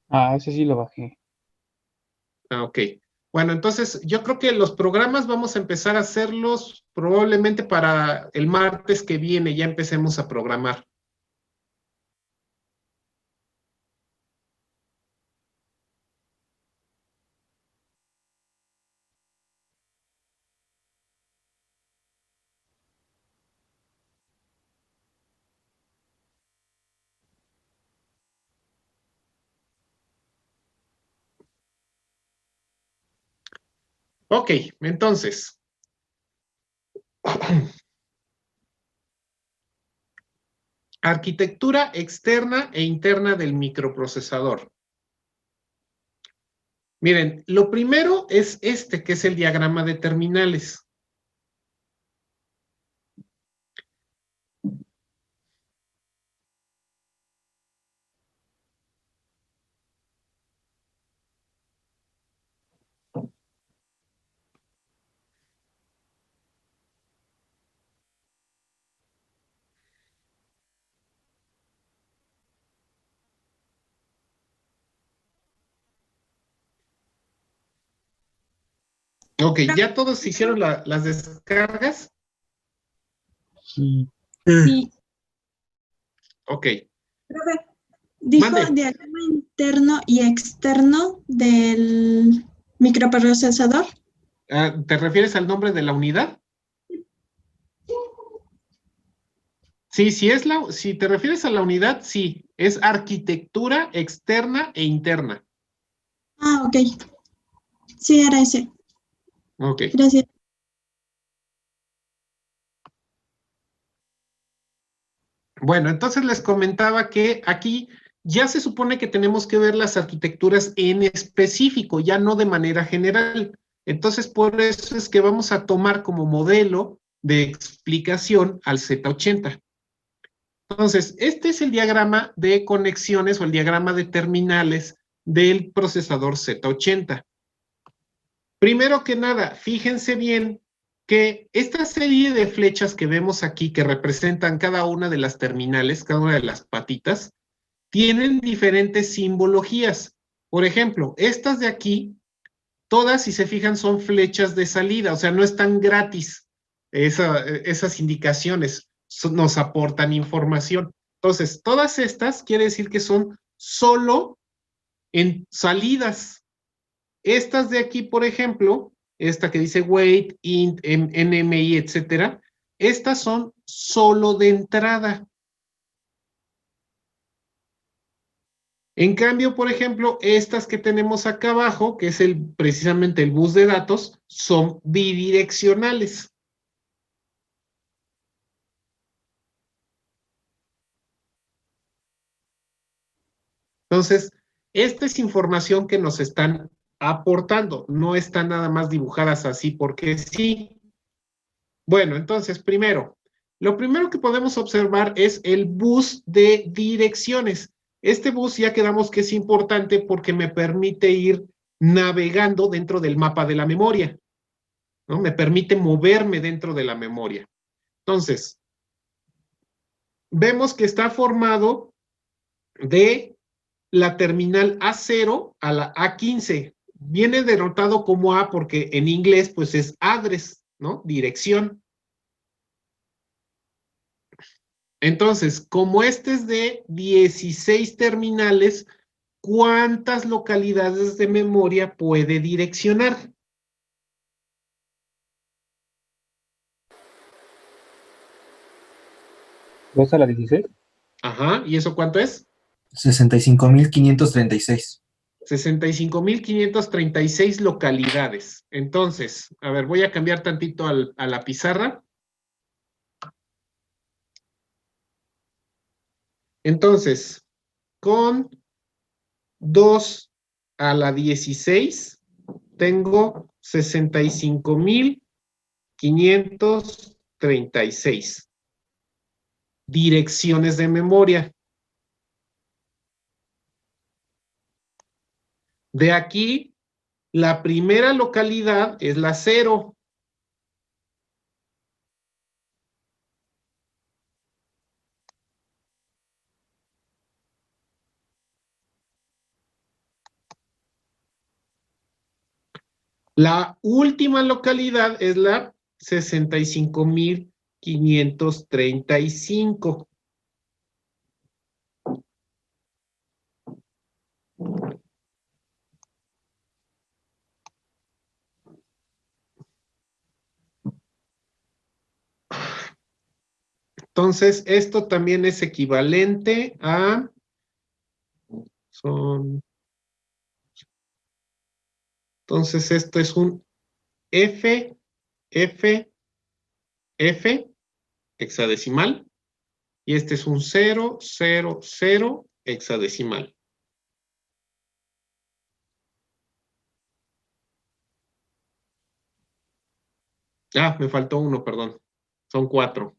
Ese sí lo bajé. Ok. Bueno, entonces yo creo que los programas vamos a empezar a hacerlos probablemente para el martes que viene, ya empecemos a programar. Ok, entonces. Arquitectura externa e interna del microprocesador. Miren, lo primero es este, que es el diagrama de terminales. Ok, ¿ya todos hicieron las descargas? Sí. Sí, Ok. profe, dijo Mande. diagrama interno y externo del microprocesador. ¿Te refieres al nombre de la unidad? Sí, si te refieres a la unidad, sí, es arquitectura externa e interna. Ah, ok. Sí, era ese. Ok. Gracias. Bueno, entonces les comentaba que aquí ya se supone que tenemos que ver las arquitecturas en específico, ya no de manera general. Entonces, por eso es que vamos a tomar como modelo de explicación al Z80. Entonces, este es el diagrama de conexiones o el diagrama de terminales del procesador Z80. Primero que nada, fíjense bien que esta serie de flechas que vemos aquí, que representan cada una de las terminales, cada una de las patitas, tienen diferentes simbologías. Por ejemplo, estas de aquí, todas, si se fijan, son flechas de salida, o sea, no están gratis. Esas indicaciones nos aportan información. Entonces, todas estas quiere decir que son solo en salidas. Estas de aquí, por ejemplo, esta que dice wait, int, nmi, etcétera, estas son solo de entrada. En cambio, por ejemplo, estas que tenemos acá abajo, que es precisamente el bus de datos, son bidireccionales. Entonces, esta es información que nos están aportando, no están nada más dibujadas así porque sí. Bueno, entonces, lo primero que podemos observar es el bus de direcciones. Este bus ya quedamos que es importante porque me permite ir navegando dentro del mapa de la memoria, ¿no? Me permite moverme dentro de la memoria. Entonces, vemos que está formado de la terminal A0 a la A15. Viene denotado como A porque en inglés pues es address, ¿no? Dirección. Entonces, como este es de 16 terminales, ¿cuántas localidades de memoria puede direccionar? ¿2 a la 16? Ajá, ¿y eso cuánto es? 65.536. 65.536 localidades. Entonces, a ver, voy a cambiar tantito a la pizarra. Entonces, con 2 a la 16, tengo 65.536 direcciones de memoria. De aquí, la primera localidad es la 0. La última localidad es la 65.535. Entonces, esto también es equivalente a... Entonces, esto es un F hexadecimal y este es un 0, 0, 0 hexadecimal. Ah, me faltó uno, perdón. Son 4.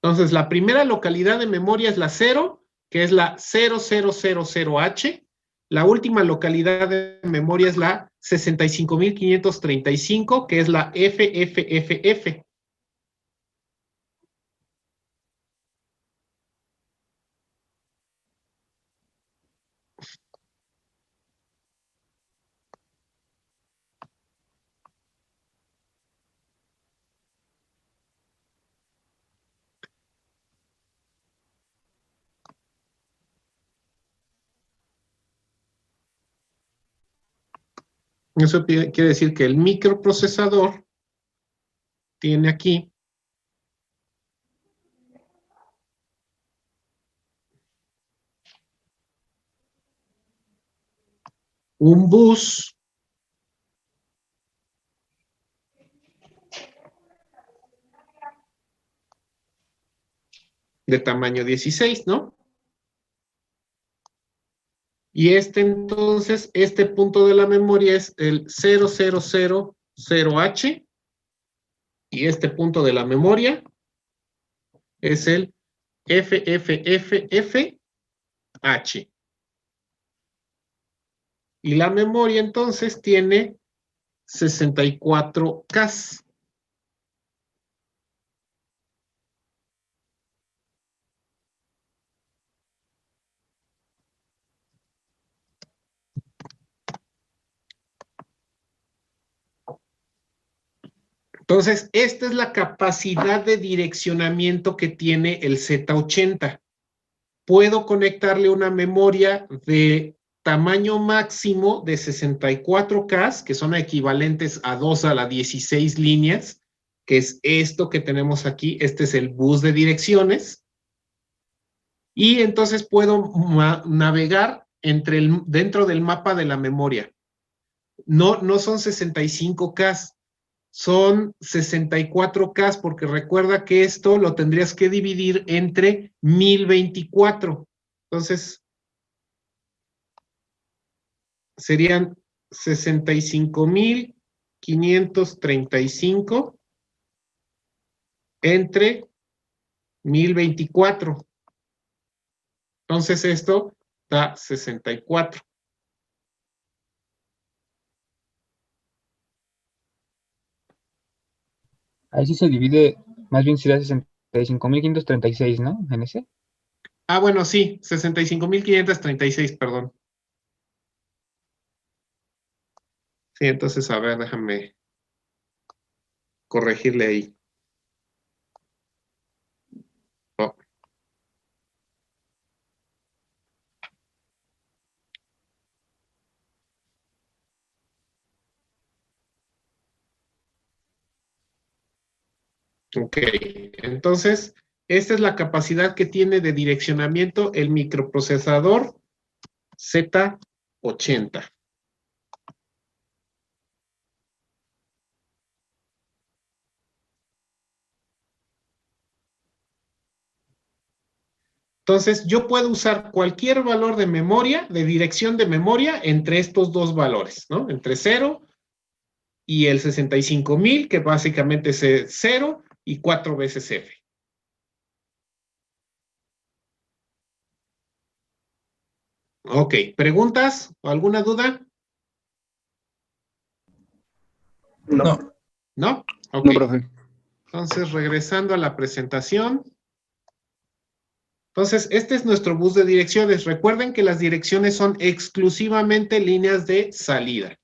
Entonces, la primera localidad de memoria es la 0, que es la 0000H. La última localidad de memoria es la 65535, que es la FFFF. Eso quiere decir que el microprocesador tiene aquí un bus de tamaño 16, ¿no? Y entonces, este punto de la memoria es el 0000H, y este punto de la memoria es el FFFFH. Y la memoria entonces tiene 64K. Entonces, esta es la capacidad de direccionamiento que tiene el Z80. Puedo conectarle una memoria de tamaño máximo de 64K, que son equivalentes a 2 a la 16 líneas, que es esto que tenemos aquí. Este es el bus de direcciones. Y entonces puedo navegar dentro del mapa de la memoria. No son 65K. Son 64K, porque recuerda que esto lo tendrías que dividir entre 1024. Entonces, serían 65.535 entre 1024. Entonces, esto da 64. Ahí sí se divide, más bien sería 65.536, ¿no? En ese. Ah, bueno, sí, 65.536, perdón. Sí, entonces, a ver, déjame corregirle ahí. Oh. Ok, entonces, esta es la capacidad que tiene de direccionamiento el microprocesador Z80. Entonces, yo puedo usar cualquier valor de memoria, de dirección de memoria, entre estos dos valores, ¿no? Entre 0 y el 65.000, que básicamente es 0 y 4 veces F. Ok, ¿preguntas o alguna duda? No. ¿No? Ok. No, profe. Entonces, regresando a la presentación. Entonces, este es nuestro bus de direcciones. Recuerden que las direcciones son exclusivamente líneas de salida.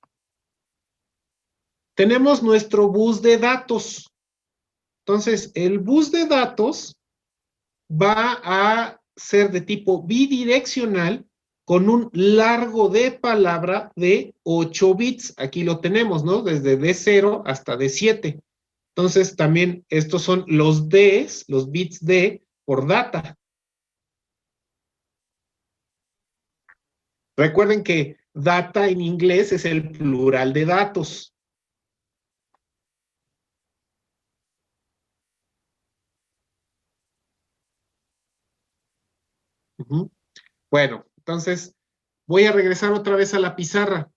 Tenemos nuestro bus de datos. Entonces, el bus de datos va a ser de tipo bidireccional con un largo de palabra de 8 bits. Aquí lo tenemos, ¿no? Desde D0 hasta D7. Entonces, también estos son los Ds, los bits D por data. Recuerden que data en inglés es el plural de datos. Ujú. Bueno, entonces voy a regresar otra vez a la pizarra.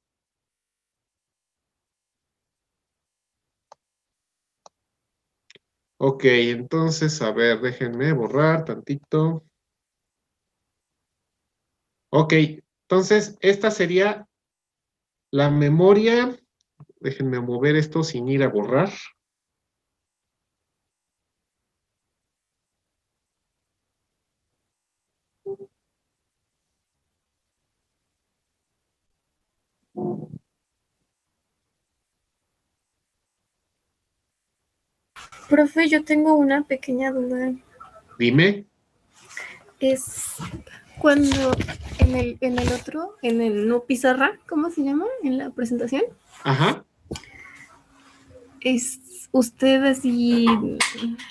Ok, entonces, a ver, déjenme borrar tantito. Ok, entonces esta sería la memoria. Déjenme mover esto sin ir a borrar. Profe, yo tengo una pequeña duda. Dime. Es cuando en el no pizarra, ¿cómo se llama? En la presentación, Ajá. usted así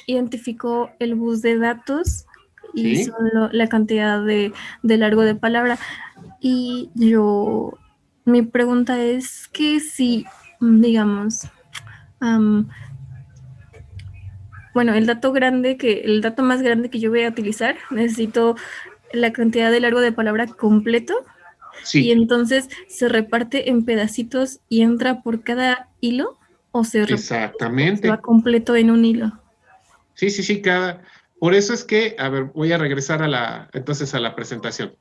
identificó el bus de datos y Sí. solo la cantidad de largo de palabra. Y mi pregunta es que si, digamos, bueno, el dato más grande que yo voy a utilizar, necesito la cantidad de largo de palabra completo. Sí. Y entonces se reparte en pedacitos y entra por cada hilo, o se Exactamente. va completo en un hilo. Sí, sí, sí, por eso es que, a ver, voy a regresar entonces a la presentación.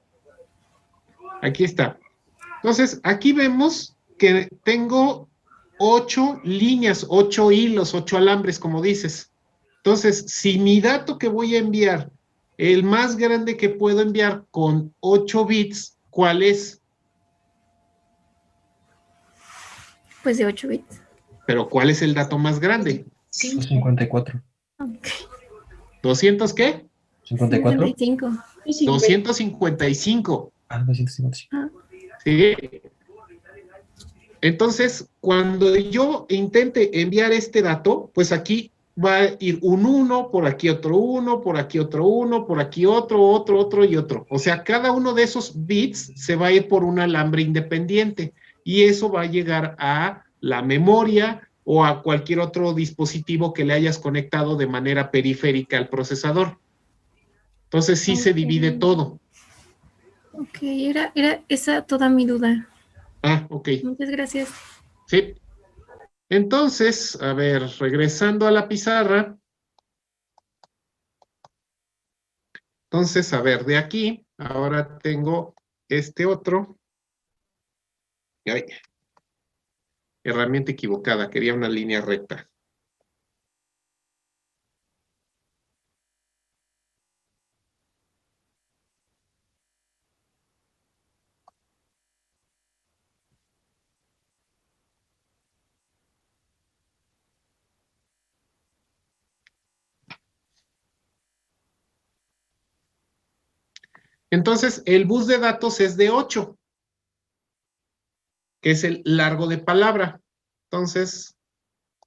Aquí está. Entonces, aquí vemos que tengo 8 líneas, 8 hilos, 8 alambres, como dices. Entonces, si mi dato que voy a enviar, el más grande que puedo enviar con 8 bits, ¿cuál es? Pues de 8 bits. Pero ¿cuál es el dato más grande? 54. Okay. ¿200 qué? 54. 55. 255. Ah, 255. ¿Sí? Entonces, cuando yo intente enviar este dato, pues aquí va a ir un 1, por aquí otro 1, por aquí otro 1, por aquí otro y otro. O sea, cada uno de esos bits se va a ir por un alambre independiente y eso va a llegar a la memoria o a cualquier otro dispositivo que le hayas conectado de manera periférica al procesador. Entonces sí se divide todo. Ok, era esa toda mi duda. Ah, ok. Muchas gracias. Sí. Entonces, a ver, regresando a la pizarra. Entonces, a ver, de aquí, ahora tengo este otro. Ay, herramienta equivocada, quería una línea recta. Entonces, el bus de datos es de 8, que es el largo de palabra. Entonces,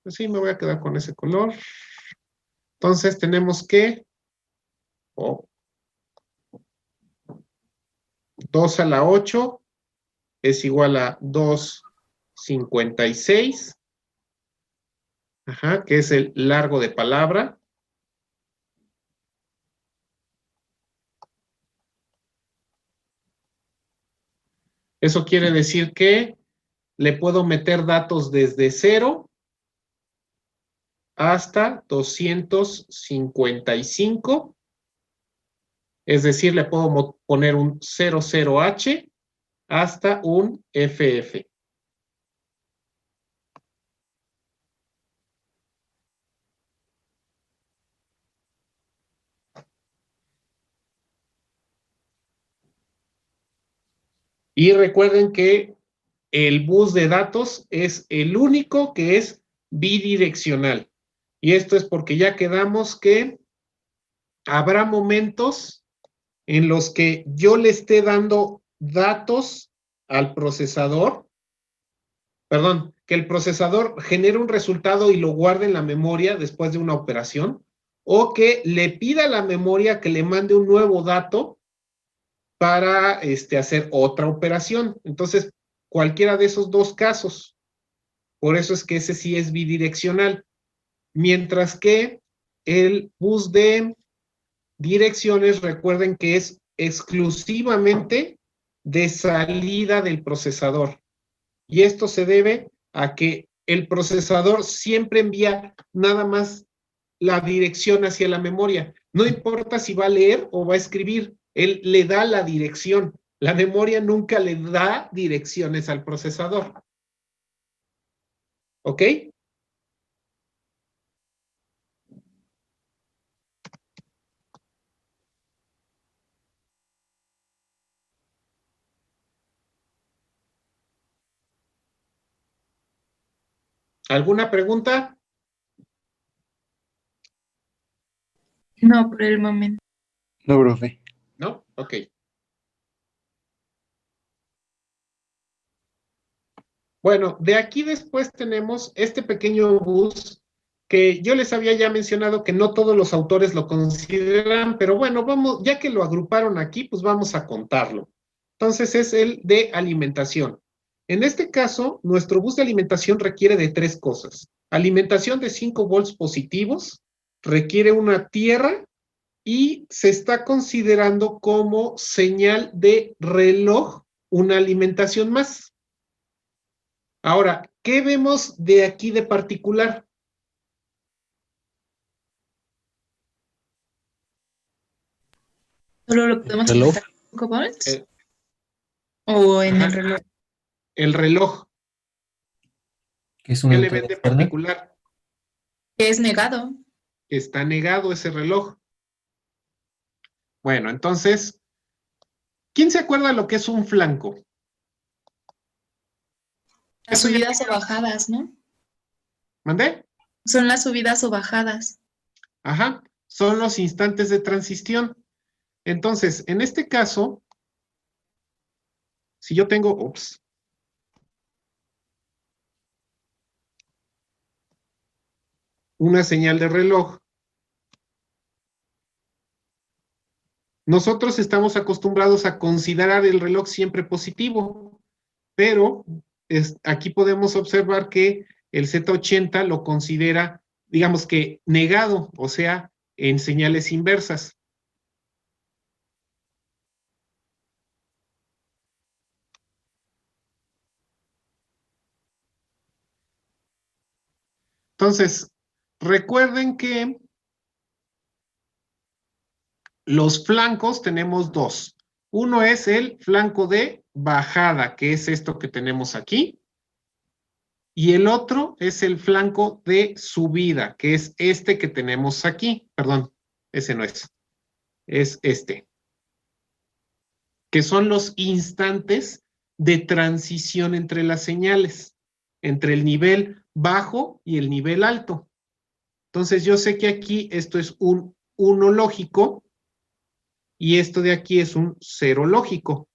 pues sí, me voy a quedar con ese color. Entonces, tenemos que 2 a la 8 es igual a 256. Ajá, que es el largo de palabra. Eso quiere decir que le puedo meter datos desde 0 hasta 255. Es decir, le puedo poner un 00H hasta un FF. Y recuerden que el bus de datos es el único que es bidireccional. Y esto es porque ya quedamos que habrá momentos en los que yo le esté dando datos al procesador, perdón, que el procesador genere un resultado y lo guarde en la memoria después de una operación, o que le pida a la memoria que le mande un nuevo dato para hacer otra operación. Entonces, cualquiera de esos dos casos. Por eso es que ese sí es bidireccional. Mientras que el bus de direcciones, recuerden que es exclusivamente de salida del procesador. Y esto se debe a que el procesador siempre envía nada más la dirección hacia la memoria. No importa si va a leer o va a escribir, él le da la dirección. La memoria nunca le da direcciones al procesador. ¿Ok? ¿Alguna pregunta? No, por el momento. No, profe. ¿No? Ok. Bueno, de aquí después tenemos este pequeño bus que yo les había ya mencionado que no todos los autores lo consideran, pero bueno, vamos, ya que lo agruparon aquí, pues vamos a contarlo. Entonces es el de alimentación. En este caso, nuestro bus de alimentación requiere de 3 cosas. Alimentación de 5 volts positivos, requiere una tierra y se está considerando como señal de reloj una alimentación más. Ahora, ¿qué vemos de aquí de particular? ¿Solo lo podemos ¿Reloj? conectar con 5 volts? Eh, ¿O en Ajá, el reloj? el reloj. Que es ¿Qué una le entrada ven de externa. particular? Que es negado. Está negado ese reloj. Bueno, entonces, ¿quién se acuerda lo que es un flanco? Las Eso ya, subidas o bajadas, ¿no? ¿mandé? Son las subidas o bajadas. Ajá, son los instantes de transición. Entonces, en este caso, si yo tengo, una señal de reloj, nosotros estamos acostumbrados a considerar el reloj siempre positivo, pero aquí podemos observar que el Z80 lo considera, digamos que negado, o sea, en señales inversas. Entonces, recuerden que los flancos tenemos 2. Uno es el flanco de bajada, que es esto que tenemos aquí, y el otro es el flanco de subida, que es este que tenemos aquí. Perdón, ese no es este, que son los instantes de transición entre las señales, entre el nivel bajo y el nivel alto. Entonces yo sé que aquí esto es un 1 lógico y esto de aquí es un 0 lógico.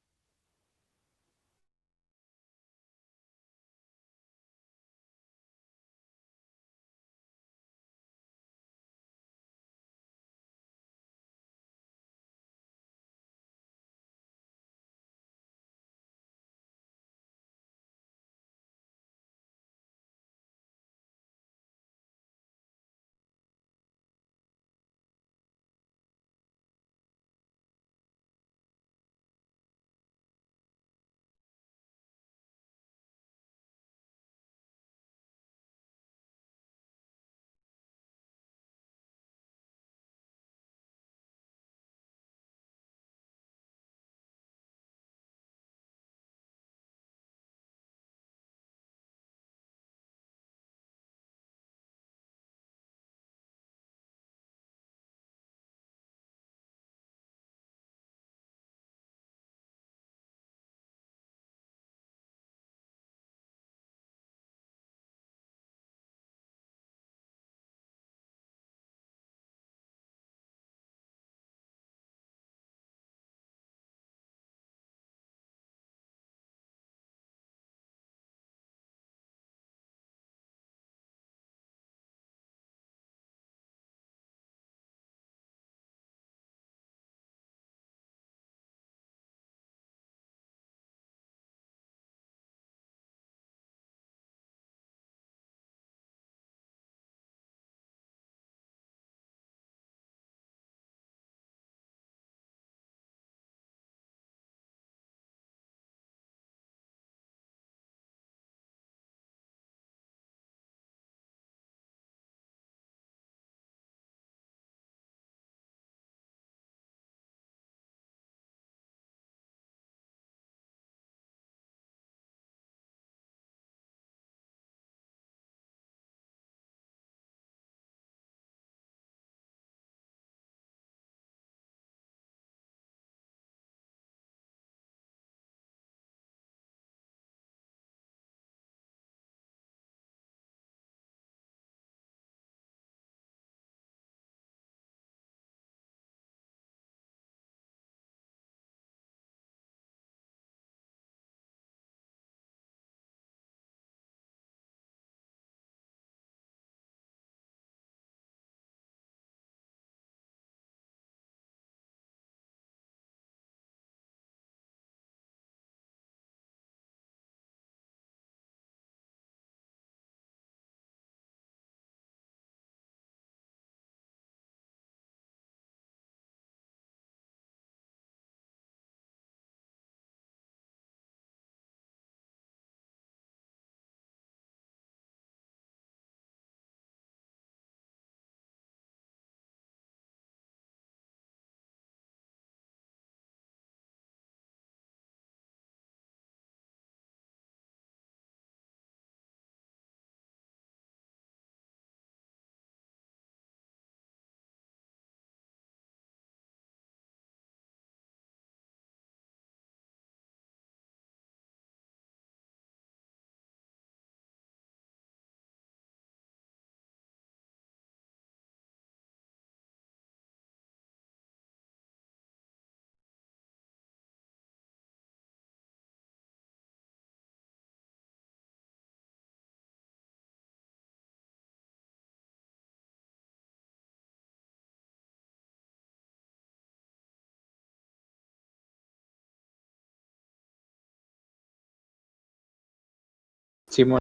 Simón.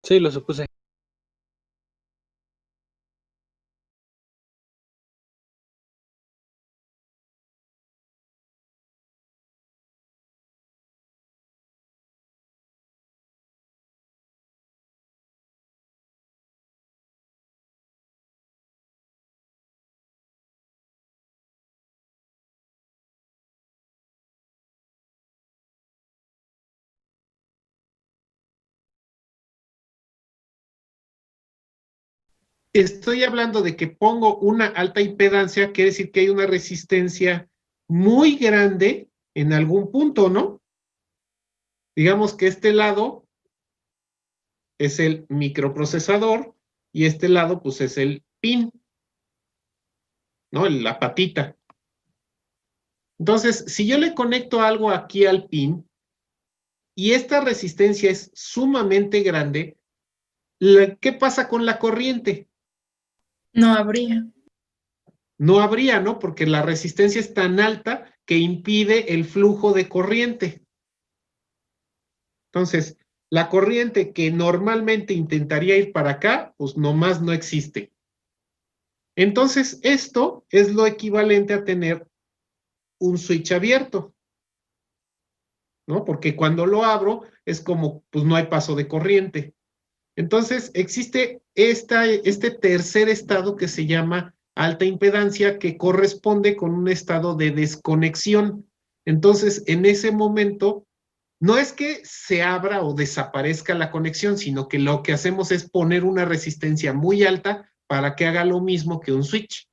Sí, lo supuse. Estoy hablando de que pongo una alta impedancia, quiere decir que hay una resistencia muy grande en algún punto, ¿no? Digamos que este lado es el microprocesador y este lado pues es el pin, ¿no? La patita. Entonces, si yo le conecto algo aquí al pin y esta resistencia es sumamente grande, ¿qué pasa con la corriente? No habría. No habría, ¿no? Porque la resistencia es tan alta que impide el flujo de corriente. Entonces, la corriente que normalmente intentaría ir para acá, pues nomás no existe. Entonces, esto es lo equivalente a tener un switch abierto, ¿no? Porque cuando lo abro es como, pues no hay paso de corriente. Entonces, existe este tercer estado que se llama alta impedancia, que corresponde con un estado de desconexión. Entonces, en ese momento, no es que se abra o desaparezca la conexión, sino que lo que hacemos es poner una resistencia muy alta para que haga lo mismo que un switch.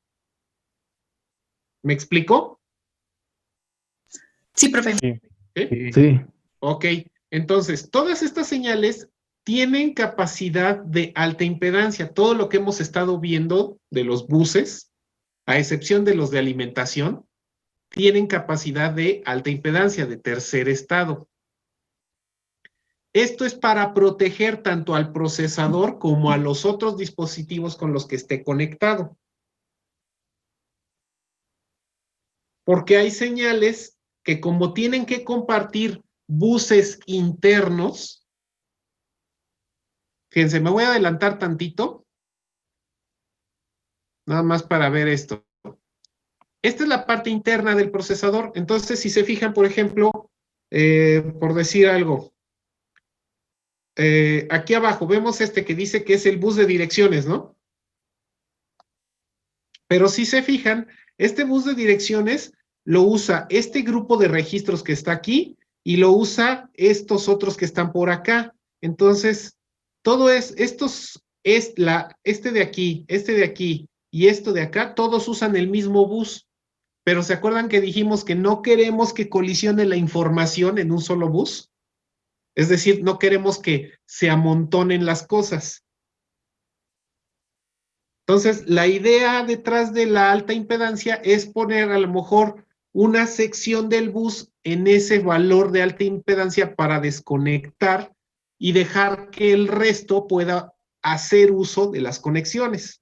¿Me explico? Sí, profe. ¿Sí? Sí. Ok, entonces, todas estas señales tienen capacidad de alta impedancia. Todo lo que hemos estado viendo de los buses, a excepción de los de alimentación, tienen capacidad de alta impedancia, de tercer estado. Esto es para proteger tanto al procesador como a los otros dispositivos con los que esté conectado. Porque hay señales que como tienen que compartir buses internos, fíjense, me voy a adelantar tantito, nada más para ver esto. Esta es la parte interna del procesador. Entonces, si se fijan, por ejemplo, por decir algo, aquí abajo vemos este que dice que es el bus de direcciones, ¿no? Pero si se fijan, este bus de direcciones lo usa este grupo de registros que está aquí y lo usa estos otros que están por acá. Entonces, este de aquí y esto de acá, todos usan el mismo bus. Pero ¿se acuerdan que dijimos que no queremos que colisione la información en un solo bus? Es decir, no queremos que se amontonen las cosas. Entonces, la idea detrás de la alta impedancia es poner a lo mejor una sección del bus en ese valor de alta impedancia para desconectar y dejar que el resto pueda hacer uso de las conexiones.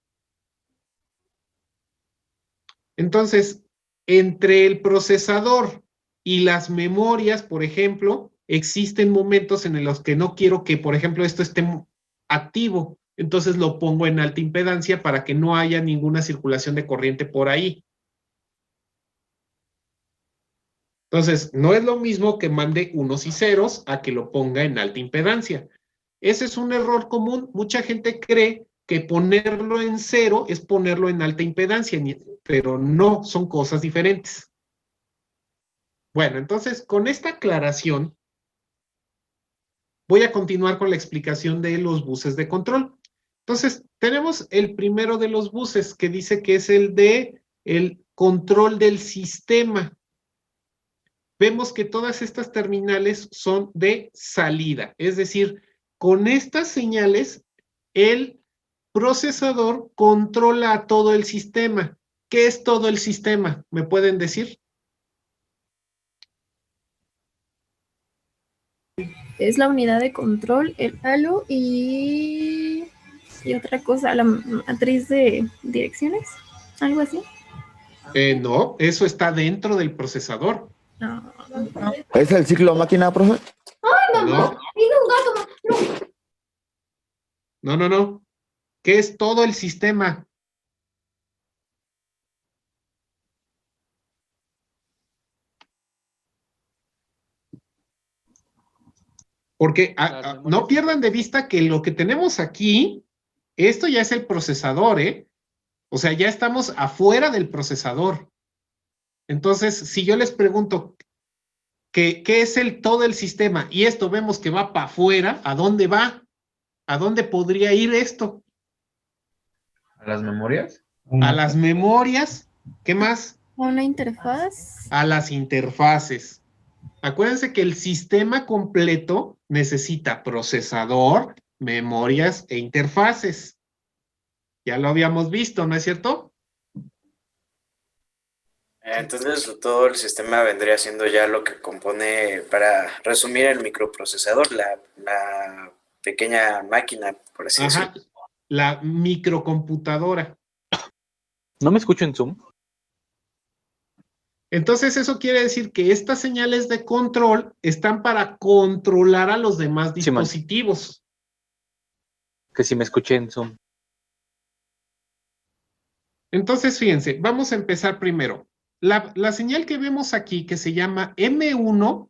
Entonces, entre el procesador y las memorias, por ejemplo, existen momentos en los que no quiero que, por ejemplo, esto esté activo. Entonces lo pongo en alta impedancia para que no haya ninguna circulación de corriente por ahí. Entonces, no es lo mismo que mande unos y ceros a que lo ponga en alta impedancia. Ese es un error común. Mucha gente cree que ponerlo en cero es ponerlo en alta impedancia, pero no, son cosas diferentes. Bueno, entonces, con esta aclaración, voy a continuar con la explicación de los buses de control. Entonces, tenemos el primero de los buses que dice que es el de el control del sistema. Vemos que todas estas terminales son de salida, es decir, con estas señales, el procesador controla a todo el sistema. ¿Qué es todo el sistema? ¿Me pueden decir? Es la unidad de control, el halo y otra cosa, la matriz de direcciones, algo así. No, eso está dentro del procesador. No. ¿Es el ciclo máquina, profe? No, no. ¿Qué es todo el sistema? Porque no pierdan de vista que lo que tenemos aquí, esto ya es el procesador, ¿eh? O sea, ya estamos afuera del procesador. Entonces, si yo les pregunto ¿qué es todo el sistema? Y esto vemos que va para afuera, ¿a dónde va? ¿A dónde podría ir esto? ¿A las memorias? A las memorias. ¿Qué más? ¿A una interfaz? A las interfaces. Acuérdense que el sistema completo necesita procesador, memorias e interfaces. Ya lo habíamos visto, ¿no es cierto? Entonces todo el sistema vendría siendo ya lo que compone, para resumir, el microprocesador, la pequeña máquina, por así decirlo. La microcomputadora. ¿No me escucho en Zoom? Entonces eso quiere decir que estas señales de control están para controlar a los demás dispositivos. Que si me escuché en Zoom. Entonces, fíjense, vamos a empezar primero. La señal que vemos aquí, que se llama M1,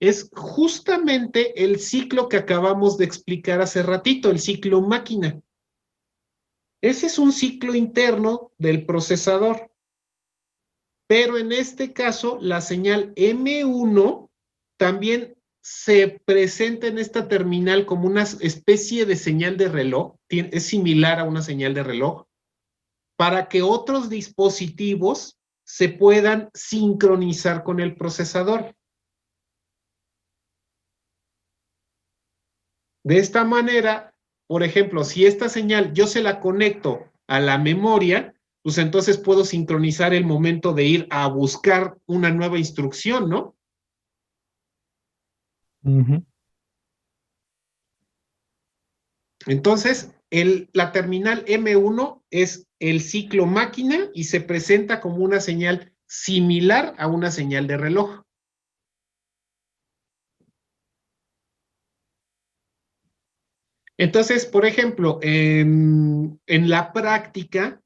es justamente el ciclo que acabamos de explicar hace ratito, el ciclo máquina. Ese es un ciclo interno del procesador. Pero en este caso, la señal M1 también se presenta en esta terminal como una especie de señal de reloj, es similar a una señal de reloj, para que otros dispositivos se puedan sincronizar con el procesador. De esta manera, por ejemplo, si esta señal yo se la conecto a la memoria, pues entonces puedo sincronizar el momento de ir a buscar una nueva instrucción, ¿no? Entonces, la terminal M1 es el ciclo máquina y se presenta como una señal similar a una señal de reloj. Entonces, por ejemplo, en la práctica,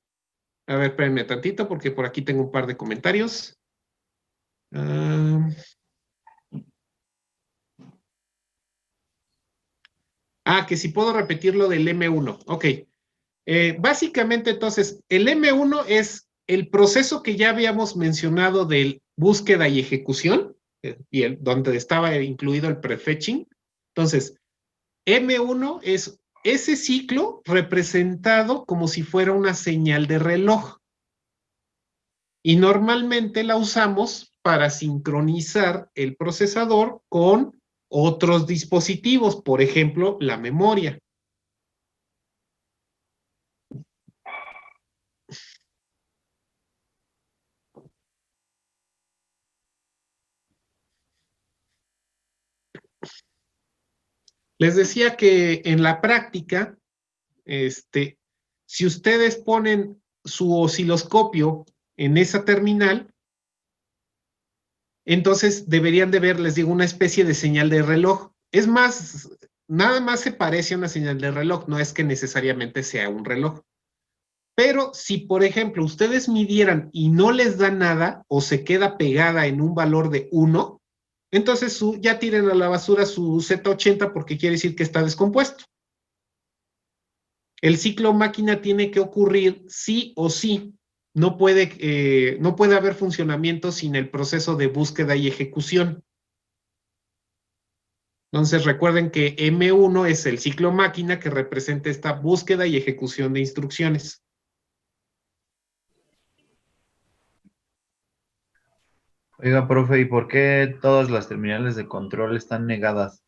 a ver, espérenme tantito porque por aquí tengo un par de comentarios. Que si puedo repetir lo del M1. Ok. Básicamente, entonces, el M1 es el proceso que ya habíamos mencionado de búsqueda y ejecución, donde estaba incluido el prefetching. Entonces, M1 es ese ciclo representado como si fuera una señal de reloj. Y normalmente la usamos para sincronizar el procesador con otros dispositivos, por ejemplo, la memoria. Les decía que en la práctica, si ustedes ponen su osciloscopio en esa terminal, entonces deberían de ver, les digo, una especie de señal de reloj. Es más, nada más se parece a una señal de reloj, no es que necesariamente sea un reloj. Pero si, por ejemplo, ustedes midieran y no les da nada o se queda pegada en un valor de 1, entonces ya tiren a la basura su Z80 porque quiere decir que está descompuesto. El ciclo máquina tiene que ocurrir sí o sí. No puede haber funcionamiento sin el proceso de búsqueda y ejecución. Entonces recuerden que M1 es el ciclo máquina que representa esta búsqueda y ejecución de instrucciones. Oiga, profe, ¿y por qué todas las terminales de control están negadas?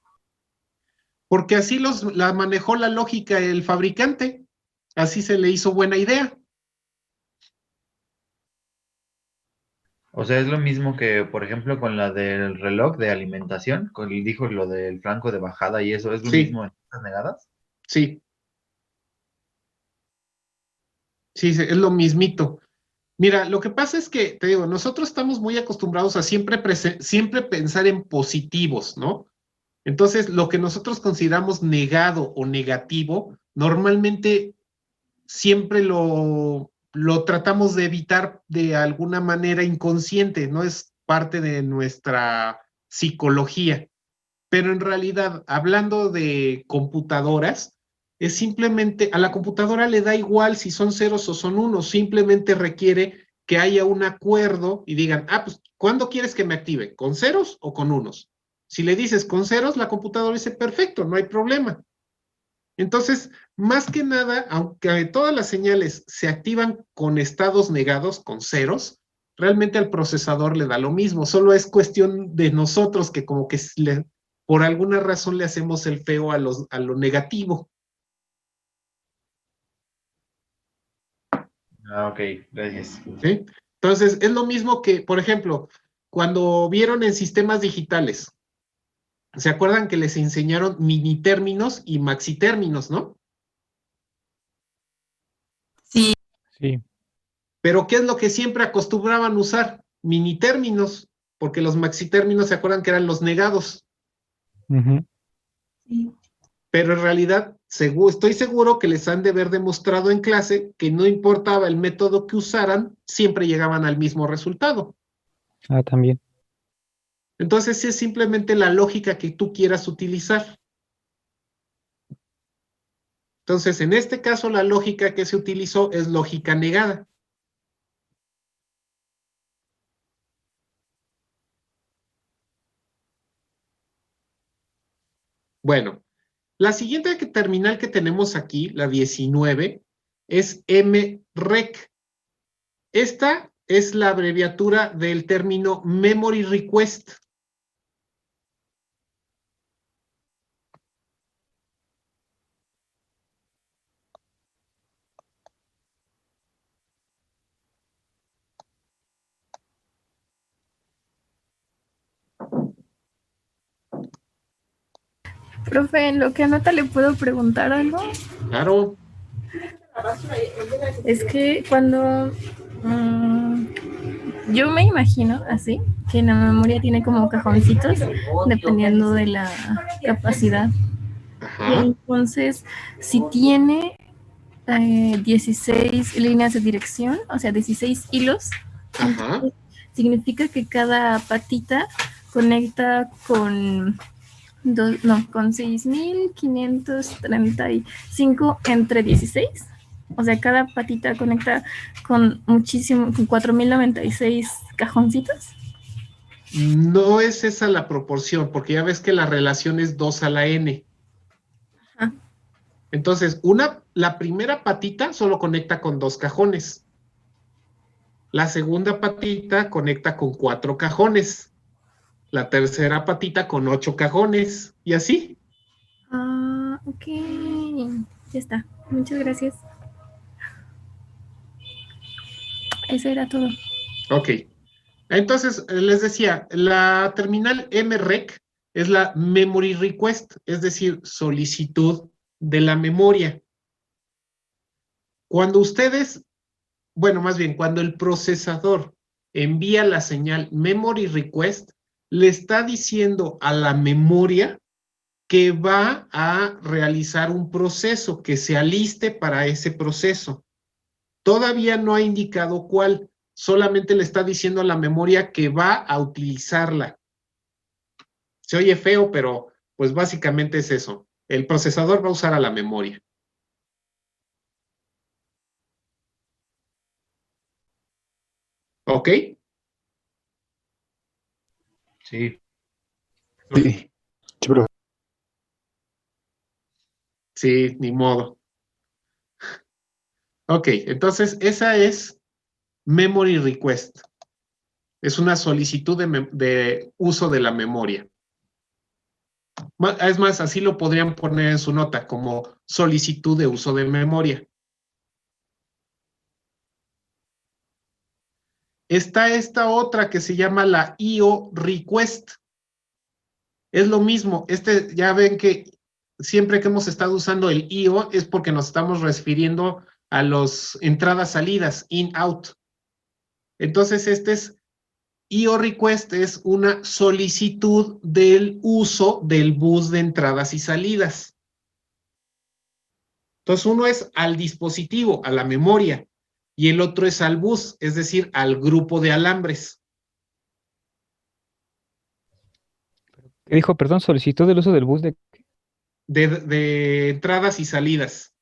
Porque así la manejó la lógica el fabricante. Así se le hizo buena idea. O sea, es lo mismo que, por ejemplo, con la del reloj de alimentación, dijo lo del flanco de bajada y eso, ¿es lo mismo en estas negadas? Sí. Sí, es lo mismito. Mira, lo que pasa es que, te digo, nosotros estamos muy acostumbrados a siempre pensar en positivos, ¿no? Entonces, lo que nosotros consideramos negado o negativo, normalmente siempre lo tratamos de evitar de alguna manera inconsciente, no es parte de nuestra psicología. Pero en realidad, hablando de computadoras, es simplemente, a la computadora le da igual si son ceros o son unos, simplemente requiere que haya un acuerdo y digan, pues, ¿cuándo quieres que me active? ¿Con ceros o con unos? Si le dices con ceros, la computadora dice, perfecto, no hay problema. Entonces, más que nada, aunque todas las señales se activan con estados negados, con ceros, realmente al procesador le da lo mismo, solo es cuestión de nosotros que como que por alguna razón le hacemos el feo a lo negativo. Ok, gracias. ¿Sí? Entonces, es lo mismo que, por ejemplo, cuando vieron en sistemas digitales, ¿se acuerdan que les enseñaron mini términos y maxi términos, no? Sí. Sí. Pero ¿qué es lo que siempre acostumbraban usar? Mini términos, porque los maxi términos se acuerdan que eran los negados. Sí. Pero en realidad, estoy seguro que les han de haber demostrado en clase que no importaba el método que usaran, siempre llegaban al mismo resultado. También. Entonces, es simplemente la lógica que tú quieras utilizar. Entonces, en este caso, la lógica que se utilizó es lógica negada. Bueno, la siguiente terminal que tenemos aquí, la 19, es MREC. Esta es la abreviatura del término Memory Request. Profe, en lo que anota, ¿le puedo preguntar algo? Claro. Es que cuando yo me imagino así, que la memoria tiene como cajoncitos dependiendo de la capacidad. Ajá. Entonces, si tiene 16 líneas de dirección, o sea, 16 hilos, significa que cada patita conecta con con 6.535 entre 16. O sea, cada patita conecta con 4.096 cajoncitos. No es esa la proporción, porque ya ves que la relación es 2 a la n. Ajá. Entonces, la primera patita solo conecta con 2 cajones. La segunda patita conecta con 4 cajones. La tercera patita con 8 cajones. Y así. Ok. Ya está. Muchas gracias. Eso era todo. Ok. Entonces, les decía, la terminal MREC es la Memory Request, es decir, solicitud de la memoria. Cuando cuando el procesador envía la señal Memory Request, le está diciendo a la memoria que va a realizar un proceso, que se aliste para ese proceso. Todavía no ha indicado cuál, solamente le está diciendo a la memoria que va a utilizarla. Se oye feo, pero pues básicamente es eso. El procesador va a usar a la memoria. ¿Ok? Sí. Sí, profe. Sí, ni modo. Ok, entonces esa es Memory Request. Es una solicitud de uso de la memoria. Es más, así lo podrían poner en su nota, como solicitud de uso de memoria. Está esta otra que se llama la IO Request. Es lo mismo. Ya ven que siempre que hemos estado usando el IO es porque nos estamos refiriendo a las entradas-salidas, in-out. Entonces, este es IO request, es una solicitud del uso del bus de entradas y salidas. Entonces, uno es al dispositivo, a la memoria, y el otro es al bus, es decir, al grupo de alambres. ¿Qué dijo? Perdón, solicitud del uso del bus de... De entradas y salidas.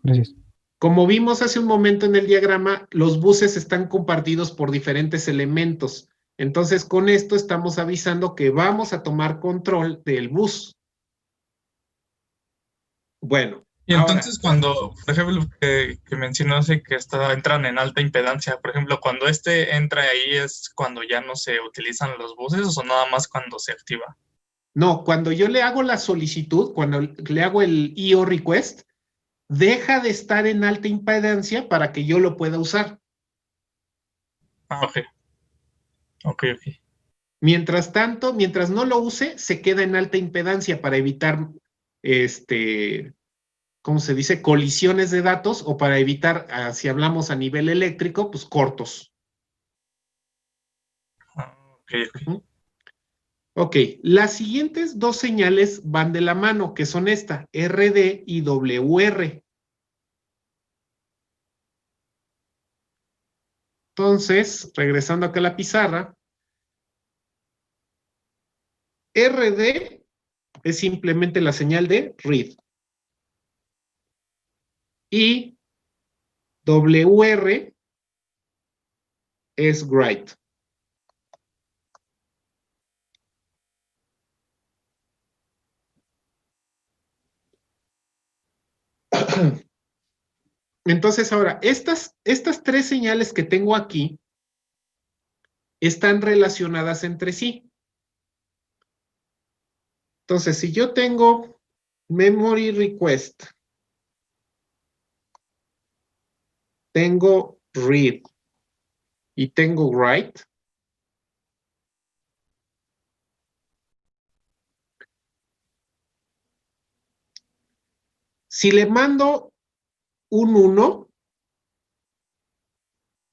Gracias. Como vimos hace un momento en el diagrama, los buses están compartidos por diferentes elementos. Entonces, con esto estamos avisando que vamos a tomar control del bus. Bueno. Y entonces cuando, por ejemplo, que mencionaste que entran en alta impedancia, por ejemplo, cuando entra ahí es cuando ya no se utilizan los buses o nada más cuando se activa. No, cuando yo le hago la solicitud, cuando le hago el IO request, deja de estar en alta impedancia para que yo lo pueda usar. Ah, ok. Mientras tanto, mientras no lo use, se queda en alta impedancia para evitar, ¿cómo se dice? Colisiones de datos o para evitar, si hablamos a nivel eléctrico, pues cortos. Ok. Ok, las siguientes dos señales van de la mano, que son esta, RD y WR. Entonces, regresando acá a la pizarra, RD es simplemente la señal de read. Y WR es write. Entonces, ahora, estas tres señales que tengo aquí están relacionadas entre sí. Entonces, si yo tengo memory request, tengo read y tengo write, si le mando un 1,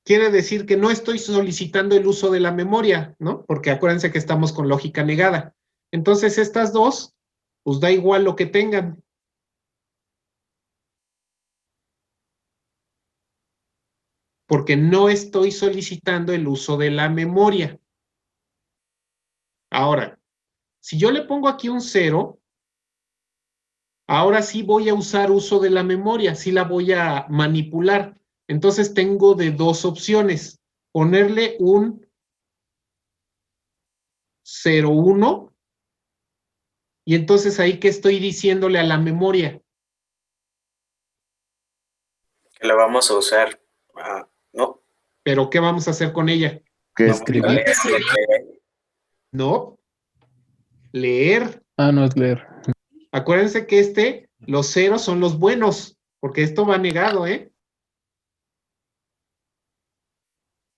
quiere decir que no estoy solicitando el uso de la memoria, ¿no? Porque acuérdense que estamos con lógica negada. Entonces, estas dos, pues da igual lo que tengan. Porque no estoy solicitando el uso de la memoria. Ahora, si yo le pongo aquí un 0, ahora sí voy a usar uso de la memoria, sí la voy a manipular. Entonces tengo de dos opciones, ponerle un 0,1 y entonces ahí ¿qué estoy diciéndole a la memoria? Que la vamos a usar, ¿no? ¿Pero qué vamos a hacer con ella? ¿Qué escribir? No, leer. Ah, no es leer. Acuérdense que los ceros son los buenos, porque esto va negado, ¿eh?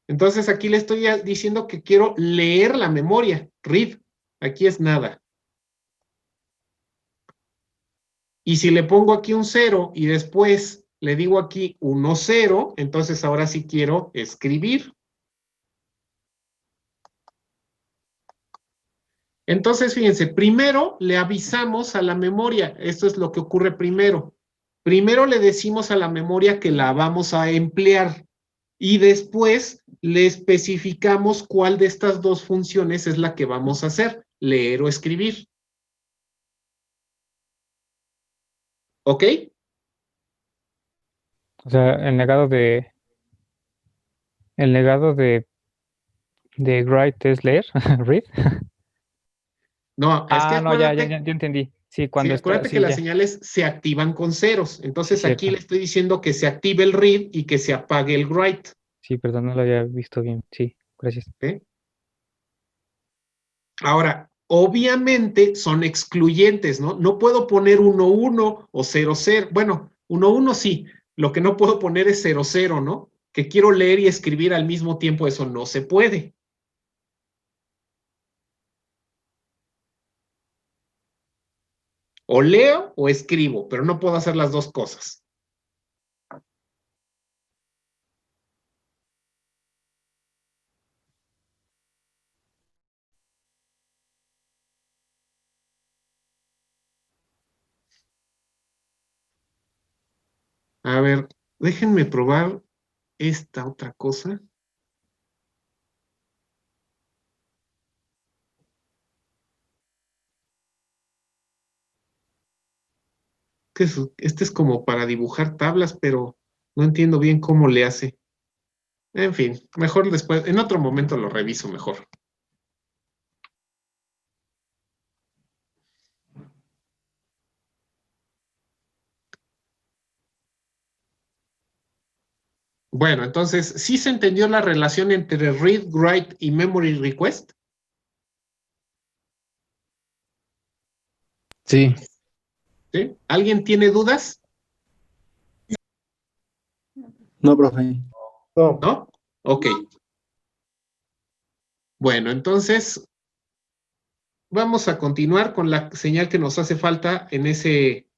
Entonces aquí le estoy diciendo que quiero leer la memoria, read. Aquí es nada. Y si le pongo aquí un 0 y después le digo aquí 1, 0, entonces ahora sí quiero escribir. Entonces, fíjense, primero le avisamos a la memoria. Esto es lo que ocurre primero. Primero le decimos a la memoria que la vamos a emplear y después le especificamos cuál de estas dos funciones es la que vamos a hacer, leer o escribir. ¿Ok? O sea, el legado de write es leer, read. No, es que no, ya entendí. Sí, cuando acuérdate que las señales se activan con ceros. Entonces Sí, aquí cierto. le estoy diciendo que se active el read y que se apague el write. Sí, perdón, no lo había visto bien. Sí, gracias. ¿Ok? Ahora, obviamente son excluyentes, ¿no? No puedo poner 1, 1 o 0, 0. Bueno, 1, 1 sí. Lo que no puedo poner es 0, 0, ¿no? Que quiero leer y escribir al mismo tiempo, eso no se puede. O leo o escribo, pero no puedo hacer las dos cosas. A ver, déjenme probar esta otra cosa. Este es como para dibujar tablas, pero no entiendo bien cómo le hace. En fin, mejor después, en otro momento lo reviso mejor. Bueno, entonces, ¿sí se entendió la relación entre read, write y memory request? Sí. ¿Sí? ¿Alguien tiene dudas? No, profe. ¿No? Ok. Bueno, entonces, vamos a continuar con la señal que nos hace falta en ese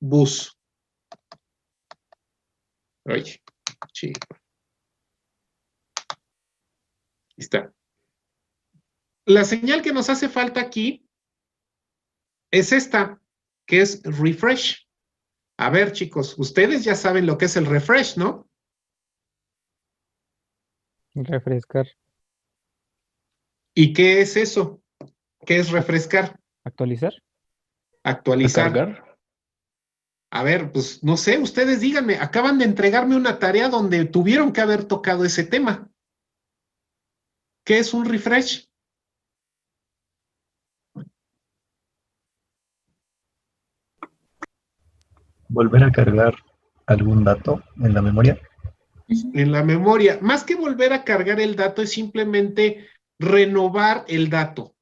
bus. Oye, chico. Ahí está. La señal que nos hace falta aquí es esta, que es refresh. A ver, chicos, ustedes ya saben lo que es el refresh, ¿no? Refrescar. ¿Y qué es eso? ¿Qué es refrescar? Actualizar. Actualizar. ¿Recargar? A ver, pues no sé, ustedes díganme, acaban de entregarme una tarea donde tuvieron que haber tocado ese tema. ¿Qué es un refresh? Volver a cargar algún dato en la memoria. En la memoria. Más que volver a cargar el dato, es simplemente renovar el dato. O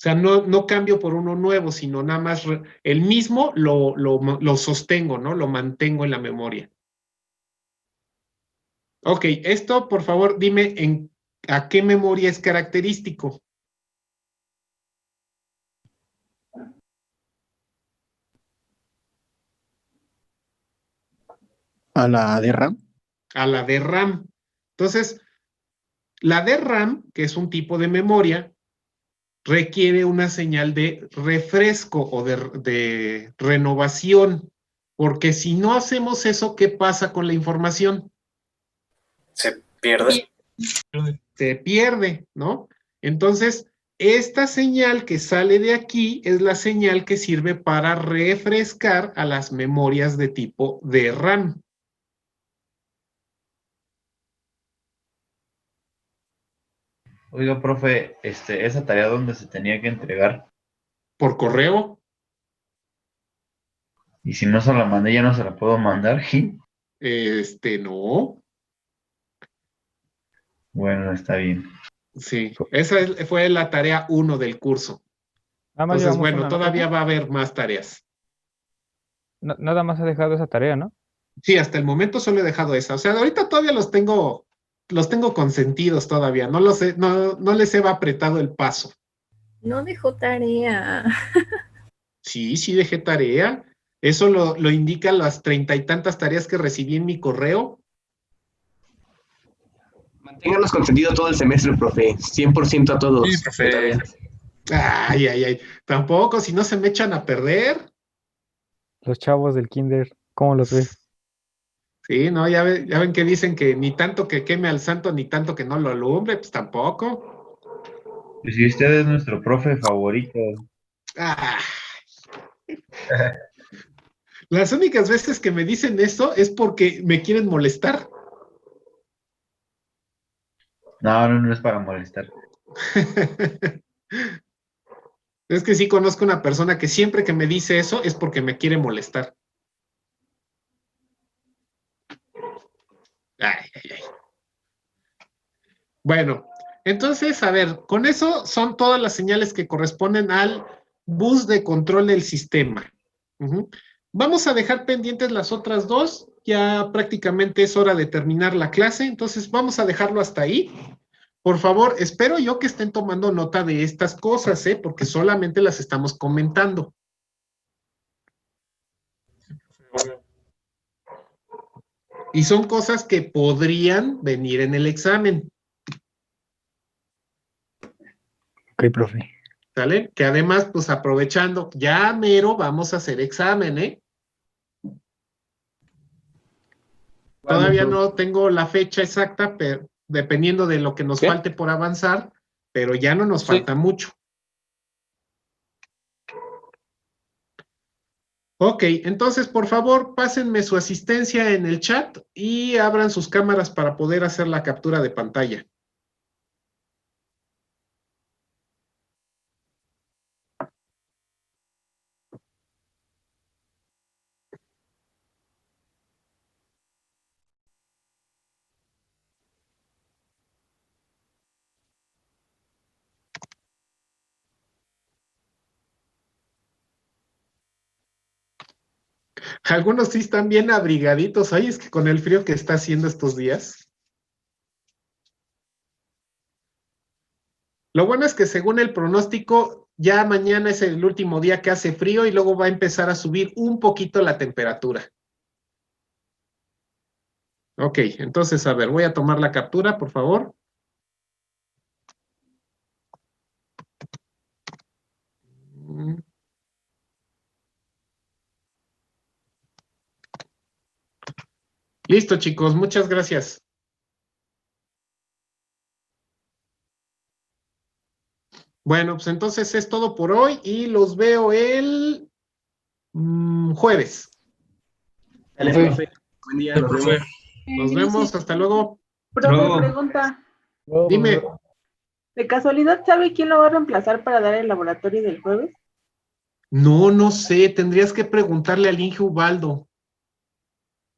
sea, no cambio por uno nuevo, sino nada más el mismo lo sostengo, ¿no? Lo mantengo en la memoria. Ok, esto, por favor, dime a qué memoria es característico. ¿A la de RAM? A la de RAM. Entonces, la de RAM, que es un tipo de memoria, requiere una señal de refresco o de renovación, porque si no hacemos eso, ¿qué pasa con la información? Se pierde. Se pierde, ¿no? Entonces, esta señal que sale de aquí es la señal que sirve para refrescar a las memorias de tipo DRAM. Oiga, profe, esa tarea donde se tenía que entregar. ¿Por correo? Y si no se la mandé, ya no se la puedo mandar. No. Bueno, está bien. Sí, esa fue la tarea 1 del curso. Entonces, bueno, una, ¿no, todavía profe? va a haber más tareas. Nada más ha dejado esa tarea, ¿no? Sí, hasta el momento solo he dejado esa. O sea, ahorita todavía los tengo consentidos todavía. No les he apretado el paso. No dejó tarea. Sí dejé tarea. Eso lo indican las 30 y tantas tareas que recibí en mi correo. Manténganos consentidos todo el semestre, profe. 100% a todos. Sí, profe. Ay. Tampoco, si no se me echan a perder. Los chavos del kinder, ¿cómo los ves? Sí, no, ya ven que dicen que ni tanto que queme al santo, ni tanto que no lo alumbre, pues tampoco. Pues si usted es nuestro profe favorito. Ah. Las únicas veces que me dicen eso es porque me quieren molestar. No es para molestar. Es que sí conozco una persona que siempre que me dice eso es porque me quiere molestar. Ay. Bueno, entonces, a ver, con eso son todas las señales que corresponden al bus de control del sistema. Vamos a dejar pendientes las otras dos. Ya prácticamente es hora de terminar la clase, entonces vamos a dejarlo hasta ahí. por favor, espero yo que estén tomando nota de estas cosas, porque solamente las estamos comentando. Y son cosas que podrían venir en el examen. Ok, profe. ¿Sale? Que además, pues aprovechando, ya mero vamos a hacer examen, Todavía no tengo la fecha exacta, pero dependiendo de lo que nos falte por avanzar, pero ya no nos falta mucho. Ok, entonces, por favor, pásenme su asistencia en el chat y abran sus cámaras para poder hacer la captura de pantalla. Algunos sí están bien abrigaditos. Ay, es que con el frío que está haciendo estos días. Lo bueno es que según el pronóstico, ya mañana es el último día que hace frío y luego va a empezar a subir un poquito la temperatura. Ok, entonces, a ver, voy a tomar la captura, por favor. Listo, chicos, muchas gracias. Bueno, pues entonces es todo por hoy y los veo el jueves. Dale, profe. Buen día, nos vemos. Nos vemos, hasta luego. Profe, pregunta. Dime. ¿De casualidad sabe quién lo va a reemplazar para dar el laboratorio del jueves? No sé, tendrías que preguntarle al Inge Ubaldo.